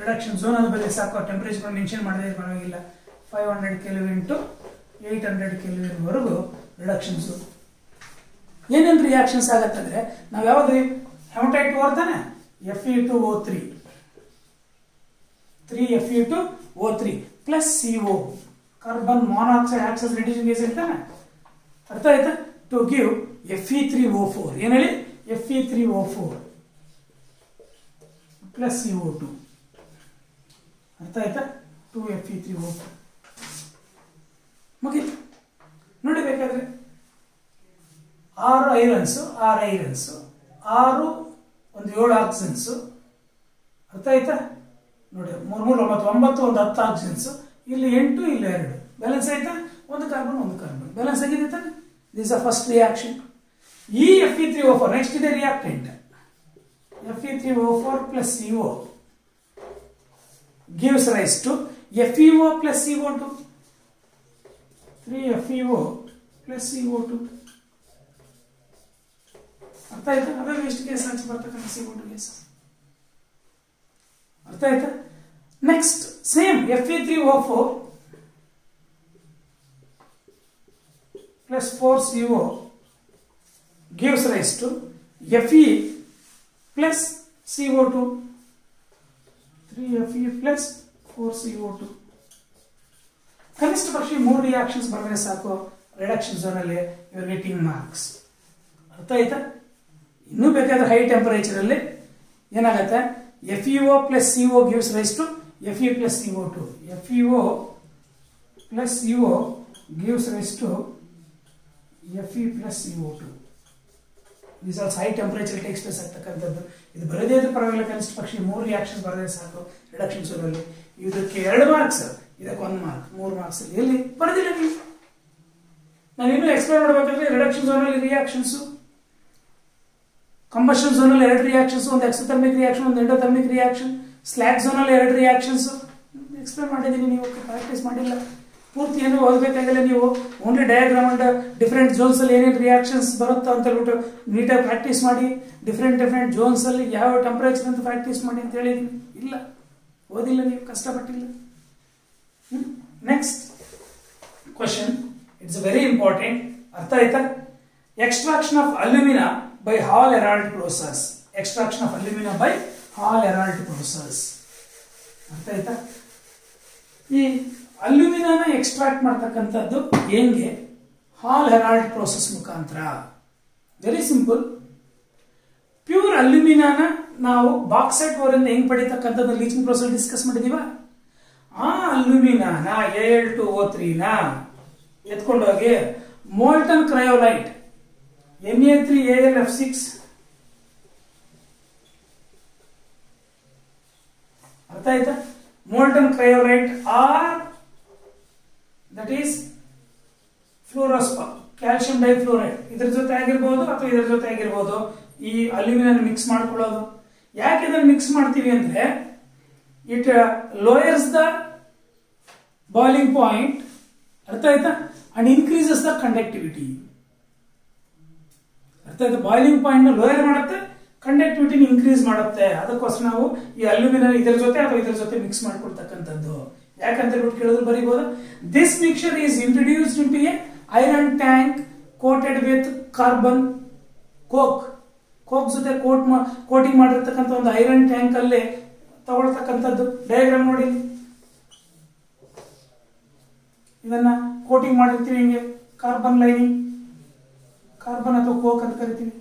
Reduction zone ಅದು ಬರೀ ಸಾಕು. ಟೆಂಪರೇಚರ್ ಮೆನ್ಷನ್ ಮಾಡದೇ ಪರವಾಗಿಲ್ಲ. 500 ಕೆಲ್ವಿನ್ ಟು 800 ಕೆಲ್ವಿನ್ ವರೆಗೂ ರಿಡಕ್ಷನ್ ಝೋನ್. ಏನೇನು ರಿಯಾಕ್ಷನ್ಸ್ ಆಗತ್ತಂದ್ರೆ ನಾವು ಯಾವ್ದು ಹೆಮಟೈಟ್ ಬರ್ತಾನೆ Fe2O3 3Fe2O3 plus CO carbon monoxide acts as reducing ಏಜ್ ಇರ್ತಾನೆ. ಅರ್ಥ ಆಯ್ತಾ? To give Fe3O4. ಏನ್ ಹೇಳಿ? Fe3O4 plus CO2. ಅರ್ಥ ಆಯ್ತಾ? 2Fe3O4 ಮುಗೀತು. ನೋಡಿ ಬೇಕಾದ್ರೆ 6 ಐರನ್ಸ್ 6 ಒಂದು 7 ಆಕ್ಸಿಜನ್ಸ್. ಅರ್ಥ ಆಯ್ತಾ? ನೋಡಿ 3 3 9 9 ಒಂದು 10 ಆಕ್ಸಿಜನ್ಸ್. ಇಲ್ಲಿ 8 ಇಲ್ಲಿ 2 ಬ್ಯಾಲೆನ್ಸ್ ಆಯ್ತಾ? ಒಂದು ಕಾರ್ಬನ್ ಬ್ಯಾಲೆನ್ಸ್ ಆಗಿದೆ ತಾನೆ. This is first reaction. ಈ Fe3O4 ನೆಕ್ಸ್ಟ್ ಇದೆ reactant. Fe3O4 plus CO gives rise to FeO plus CO2. 3FeO plus CO2. ಅರ್ಥ ಆಯ್ತಾ? ಅದೇ ವೇಸ್ಟ್ ಗ್ಯಾಸ್ ಆಚೆ ಬರ್ತಕ್ಕಂಥ CO2 ಗ್ಯಾಸ್. ಅರ್ಥ ಆಯ್ತಾ? Next same Fe3O4 plus 4CO gives rise to Fe plus CO2. 3Fe plus 4CO2. ಕನಿಷ್ಠ ಪಕ್ಷ 3 ರಿಯಾಕ್ಷನ್ಸ್ ಬರೆದ್ರೆ ಸಾಕು. ರಿಡಕ್ಷನ್ ಝೋನ್ ಅಲ್ಲಿ ಯು ಆರ್ ಗೆಟಿಂಗ್ ಮಾರ್ಕ್ಸ್. ಅರ್ಥ ಆಯ್ತಾ? ಇನ್ನೂ ಬೇಕಾದ್ರೆ ಹೈ ಟೆಂಪರೇಚರ್ ಅಲ್ಲಿ ಏನಾಗುತ್ತೆ? FeO plus CO gives rise to Fe plus CO2. FeO plus CO gives rise to Fe plus CO2. These are high temperature takes place ಆಗ್ತಕ್ಕಂಥದ್ದು. ಇದು ಬರದೇ ಇದ್ರೆ ಪರವಾಗಿಲ್ಲ, ಕನಿಷ್ಠ ಪಕ್ಷ 3 ರಿಯಾಕ್ಷನ್ಸ್ ಬರದೇ ಸಾಕು ರಿಡಕ್ಷನ್ ಝೋನ್ ಅಲ್ಲಿ. ಇದಕ್ಕೆ 2 ಮಾರ್ಕ್ಸ್, ಇದಕ್ಕೆ 1 ಮಾರ್ಕ್, 3 ಮಾರ್ಕ್ಸ್. ಎಲ್ಲಿ ಬರೆದಿಲ್ಲ ನೀವು? ನಾನು ಇನ್ನೂ ಎಕ್ಸ್ಪ್ಲೈನ್ ಮಾಡಬೇಕಾದ್ರೆ ರಿಡಕ್ಷನ್ ಝೋನ್ ಅಲ್ಲಿ ರಿಯಾಕ್ಷನ್ಸ್, ಕಂಬಷನ್ ಝೋನ್ ಅಲ್ಲಿ 2 ರಿಯಾಕ್ಷನ್ಸ್, ಒಂದು ಎಕ್ಸೋಥರ್ಮಿಕ್ ರಿಯಾಕ್ಷನ್, ಒಂದು ಎಂಡೋಥರ್ಮಿಕ್ ರಿಯಾಕ್ಷನ್. ಸ್ಲ್ಯಾಗ್ ಝೋನ್ ಅಲ್ಲಿ 2 ರಿಯಾಕ್ಷನ್ಸ್ ಎಕ್ಸ್ಪ್ಲೈನ್ ಮಾಡಿದ್ದೀನಿ. ನೀವು ಪ್ರಾಕ್ಟೀಸ್ ಮಾಡಿಲ್ಲ, ಪೂರ್ತಿ ಏನು ಓದಬೇಕಾಗಿಲ್ಲ. ನೀವು only diagram and different zones ಅಲ್ಲಿ ಏನೇನು ರಿಯಾಕ್ಷನ್ಸ್ ಬರುತ್ತಾ ಅಂತ ಹೇಳ್ಬಿಟ್ಟು ನೀಟಾಗಿ ಪ್ರಾಕ್ಟೀಸ್ ಮಾಡಿ. ಡಿಫರೆಂಟ್ ಝೋನ್ಸ್ ಅಲ್ಲಿ ಯಾವ ಟೆಂಪರೇಚರ್ ಅಂತ ಪ್ರಾಕ್ಟೀಸ್ ಮಾಡಿ ಅಂತ ಹೇಳಿದ್ವಿ. ಇಲ್ಲ, ಓದಿಲ್ಲ, ನೀವು ಕಷ್ಟಪಟ್ಟಿಲ್ಲ. Next question, it's very important. ಅರ್ಥ ಆಯ್ತಾ? Extraction of alumina by Hall-Héroult process. Extraction of alumina by Hall-Héroult process. ಅರ್ಥ ಆಯ್ತಾ? ಈ ಅಲ್ಯೂಮಿನಾನ ಎಕ್ಸ್ಟ್ರಾಕ್ಟ್ ಮಾಡ್ತಕ್ಕಂಥದ್ದು ಹೆಂಗೆ? Hall-Héroult process ಮುಖಾಂತರ. Very simple. ಪ್ಯೂರ್ ಅಲ್ಯೂಮಿನಾನ ನಾವು ಬಾಕ್ಸೈಟ್ ಓರಿಂದ ಹೆಂಗ್ ಪಡಿತಕ್ಕಂಥದ್ದು ಲೀಚಿಂಗ್ ಪ್ರೋಸೆಸ್ ಡಿಸ್ಕಸ್ ಮಾಡಿದೀವ. ಆ ಅಲ್ಯೂಮಿನಾನ Al2O3ನ ಎತ್ಕೊಂಡೋಗಿ ಮೋಲ್ಟನ್ ಕ್ರಯೋಲೈಟ್ Na3AlF6 ಅರ್ಥ ಆಯ್ತಾ? Molten cryolite or that is fluorspar calcium difluoride, ಇದ್ರ ಜೊತೆ ಆಗಿರ್ಬೋದು ಅಥವಾ ಇದರ ಜೊತೆ ಆಗಿರ್ಬೋದು. ಈ ಅಲ್ಯೂಮಿನಿಯಂ ಮಿಕ್ಸ್ ಮಾಡ್ಕೊಳ್ಳೋದು. ಯಾಕೆ ಇದನ್ನು ಮಿಕ್ಸ್ ಮಾಡ್ತೀವಿ ಅಂದ್ರೆ ಇಟ್ ಲೋಯರ್ಸ್ ದ ಬಾಯ್ಲಿಂಗ್ ಪಾಯಿಂಟ್. ಅರ್ಥ ಆಯ್ತಾ? And increases the conductivity. ಅರ್ಥ ಆಯ್ತಾ? ಬಾಯ್ಲಿಂಗ್ ಪಾಯಿಂಟ್ ಲೋಯರ್ ಮಾಡುತ್ತೆ, ಕಂಡಕ್ಟಿವಿಟಿ ಇನ್ಕ್ರೀಸ್ ಮಾಡುತ್ತೆ. ಅದಕ್ಕೋಸ್ಕರ ನಾವು ಈ ಅಲ್ಯೂಮಿನಿಯಂ ಇದರ ಜೊತೆ ಅಥವಾ ಇದರ ಜೊತೆ ಮಿಕ್ಸ್ ಮಾಡ್ಕೊಳ್ತಕ್ಕಂಥದ್ದು. ಯಾಕಂತ ಹೇಳ್ಬಿಟ್ಟು ಕೇಳಿದ್ರು ಬರೀಬಹುದು. This mixture is introduced into a iron tank coated with carbon coke ಜೊತೆ ಕೋಟಿಂಗ್ ಮಾಡಿರ್ತಕ್ಕಂಥ ಒಂದು ಐರನ್ ಟ್ಯಾಂಕ್ ಅಲ್ಲಿ ತಗೊಳ್ತಕ್ಕಂಥದ್ದು. ಡಯಾಗ್ರಾಮ್ ನೋಡಿ, ಇದನ್ನ ಕೋಟಿಂಗ್ ಮಾಡಿರ್ತೀವಿ ಹಿಂಗೆ, ಕಾರ್ಬನ್ ಲೈನಿಂಗ್, ಕಾರ್ಬನ್ ಅಥವಾ ಕೋಕ್ ಅಂತ ಕರಿತೀವಿ,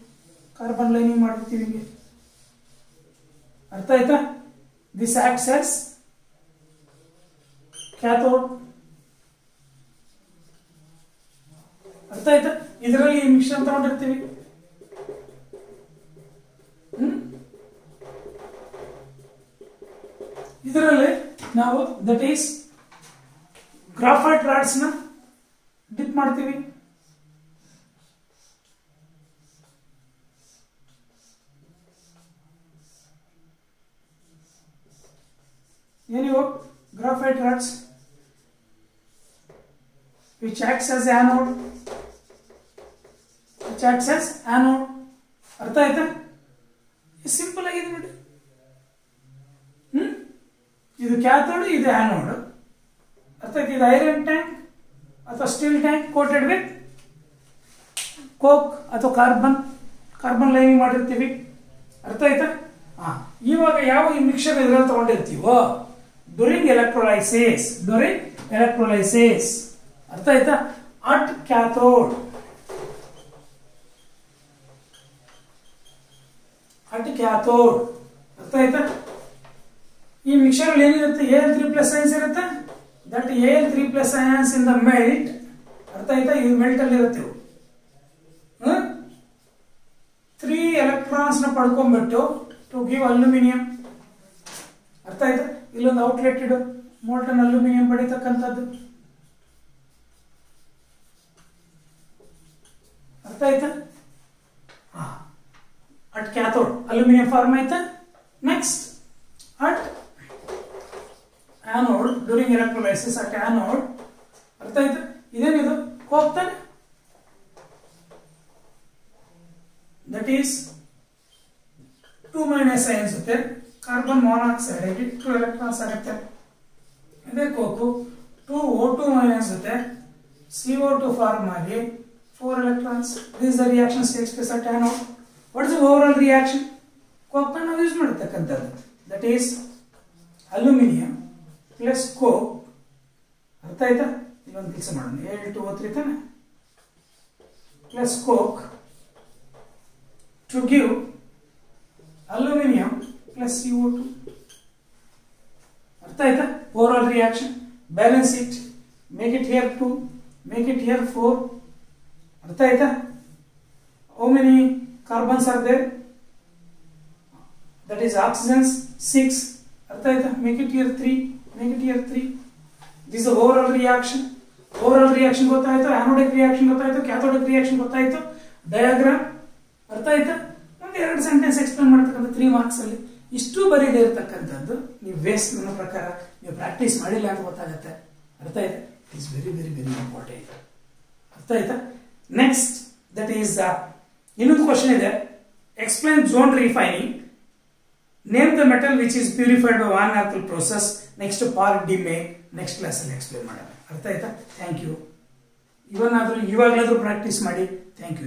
ಕಾರ್ಬನ್ ಲೈನಿಂಗ್ ಮಾಡಿರ್ತೀವಿ ಹಿಂಗೆ. ಅರ್ಥ ಆಯ್ತಾ? This acts as cathode. ಅರ್ಥ ಆಯ್ತಾ? ಇದರಲ್ಲಿ ಈ ಮಿಶ್ರಣ ತಗೊಂಡಿರ್ತೀವಿ. ಇದರಲ್ಲಿ ನಾವು ದಟ್ ಈಸ್ ಗ್ರಾಫೈಟ್ ರಾಡ್ಸ್ ನ ಡಿಪ್ ಮಾಡ್ತೀವಿ. ಏನಿವು graphite rods which acts as anode, which acts as anode. ಅರ್ಥ ಆಯ್ತಾ? ಸಿಂಪಲ್ ಆಗಿದೆ ನೋಡಿ. ಇದು ಕ್ಯಾಥೋಡ್, ಇದು ಆನೋಡ್. ಅರ್ಥ ಆಯ್ತು? ಇದು ಐರನ್ ಟ್ಯಾಂಕ್ ಅಥವಾ steel tank coated with coke ಅಥವಾ ಕಾರ್ಬನ್ ಲೈನಿಂಗ್ ಮಾಡಿರ್ತೀವಿ. ಅರ್ಥ ಆಯ್ತಾ? ಇವಾಗ ಯಾವ ಈ ಮಿಕ್ಸರ್ ಇದರಲ್ಲಿ ತಗೊಂಡಿರ್ತೀವೋ ಡ್ಯೂರಿಂಗ್ ಎಲೆಕ್ಟ್ರೋಲೈಸಿಸ್, ಅರ್ಥ ಆಯ್ತಾ? ಅಟ್ ಕ್ಯಾಥೋಡ್, ಅರ್ಥ ಆಯ್ತಾ? ಈ ಮಿಕ್ಸರ್ ಏನಿರುತ್ತೆ, Al3+ ions ಇರುತ್ತೆ. That Al3+ ions in the melt. ಅರ್ಥ ಆಯ್ತಾ? ಇದು ಮೆಲ್ಟ್ ಅಲ್ಲಿ ಇರುತ್ತೆ. 3 electrons ನ ಪಡ್ಕೊಂಡ್ಬಿಟ್ಟು ಟು ಗಿವ್ ಅಲ್ಯೂಮಿನಿಯಂ. ಅರ್ಥ ಆಯ್ತಾ? ಇಲ್ಲೊಂದು ಔಟ್ಲೆಟ್ ಇಡು, ಮೋಲ್ಟನ್ ಅಲ್ಯೂಮಿನಿಯಂ ಪಡಿತಕ್ಕಂಥದ್ದು. ಅರ್ಥ ಆಯ್ತಾ? ಅಟ್ ಕ್ಯಾಥೋಡ್ ಅಲ್ಯೂಮಿನಿಯಂ ಫಾರ್ಮ್ ಆಯ್ತಾ? Next at anode during electrolysis, at anode. ಅರ್ಥ ಆಯ್ತಾ? ಇದೇನಿದು ಕೋಕ್ ತಾನೆ. ದಟ್ ಈಸ್ 2- ions ಜೊತೆ ಕಾರ್ಬನ್ ಮಾನಾಕ್ಸೈಡ್ 2 electrons ಆಗುತ್ತೆ. ಇದೇ ಕೋಕು 2O2- ಜೊತೆ CO2 ಫಾರ್ಮ್ ಆಗಿ 4 electrons. This is the reaction takes place at anode. What is the overall reaction? Coke ನಾವು ಯೂಸ್ ಮಾಡತಕ್ಕಂಥದ್ದು. That is aluminum plus coke. ಅರ್ಥ ಆಯ್ತಾ? ಇಲ್ಲೊಂದು ಕೆಲಸ ಮಾಡೋಣ, Al2O3 ತಾನೆ plus coke to give aluminum plus CO2. ಅರ್ಥ ಆಯ್ತಾ? overall reaction. Balance it, make it here 2, make it here 4. ಅರ್ಥ ಆಯ್ತಾ? How many carbons are there? That is oxygens 6. ಅರ್ಥ ಆಯ್ತಾ? Make it here 3, make it here 3. This is the overall reaction. ಗೊತ್ತಾಯ್ತು, ಆನೋಡಿಕ್ ರಿಯಾಕ್ಷನ್ ಗೊತ್ತಾಯ್ತು, ಕ್ಯಾಥೋಡಿಕ್ ರಿಯಾಕ್ಷನ್ ಗೊತ್ತಾಯ್ತು, ಡಯಾಗ್ರಾಮ್. ಅರ್ಥ ಆಯ್ತಾ? ಒಂದು 2 ಸೆಂಟೆನ್ಸ್ ಎಕ್ಸ್ಪ್ಲೇನ್ ಮಾಡ್ತಕ್ಕಂಥ 3 marks ಅಲ್ಲಿ ಇಷ್ಟು ಬರೀದೇ ಇರತಕ್ಕಂಥದ್ದು. ನೀವು ವೇಸ್ಟ್ ನನ್ನ ಪ್ರಕಾರ ನೀವು ಪ್ರಾಕ್ಟೀಸ್ ಮಾಡಿಲ್ಲ ಅಂತ ಗೊತ್ತಾಗುತ್ತೆ. ಅರ್ಥ ಆಯ್ತಾ? It is very very very important. ಅರ್ಥ ಆಯ್ತಾ? ನೆಕ್ಸ್ಟ್ ದಟ್ ಈಸ್ ಇನ್ನೊಂದು ಕ್ವಶನ್ ಇದೆ. Explain zone refining. Name the metal which is purified by van ಆಪಲ್ process. Next part D may next class ಅಲ್ಲಿ ಎಕ್ಸ್ಪ್ಲೇನ್ ಮಾಡೋಣ. ಅರ್ಥ ಆಯ್ತಾ? Thank you. ಇವಾಗಲಾದ್ರೂ ಪ್ರಾಕ್ಟೀಸ್ ಮಾಡಿ. Thank you.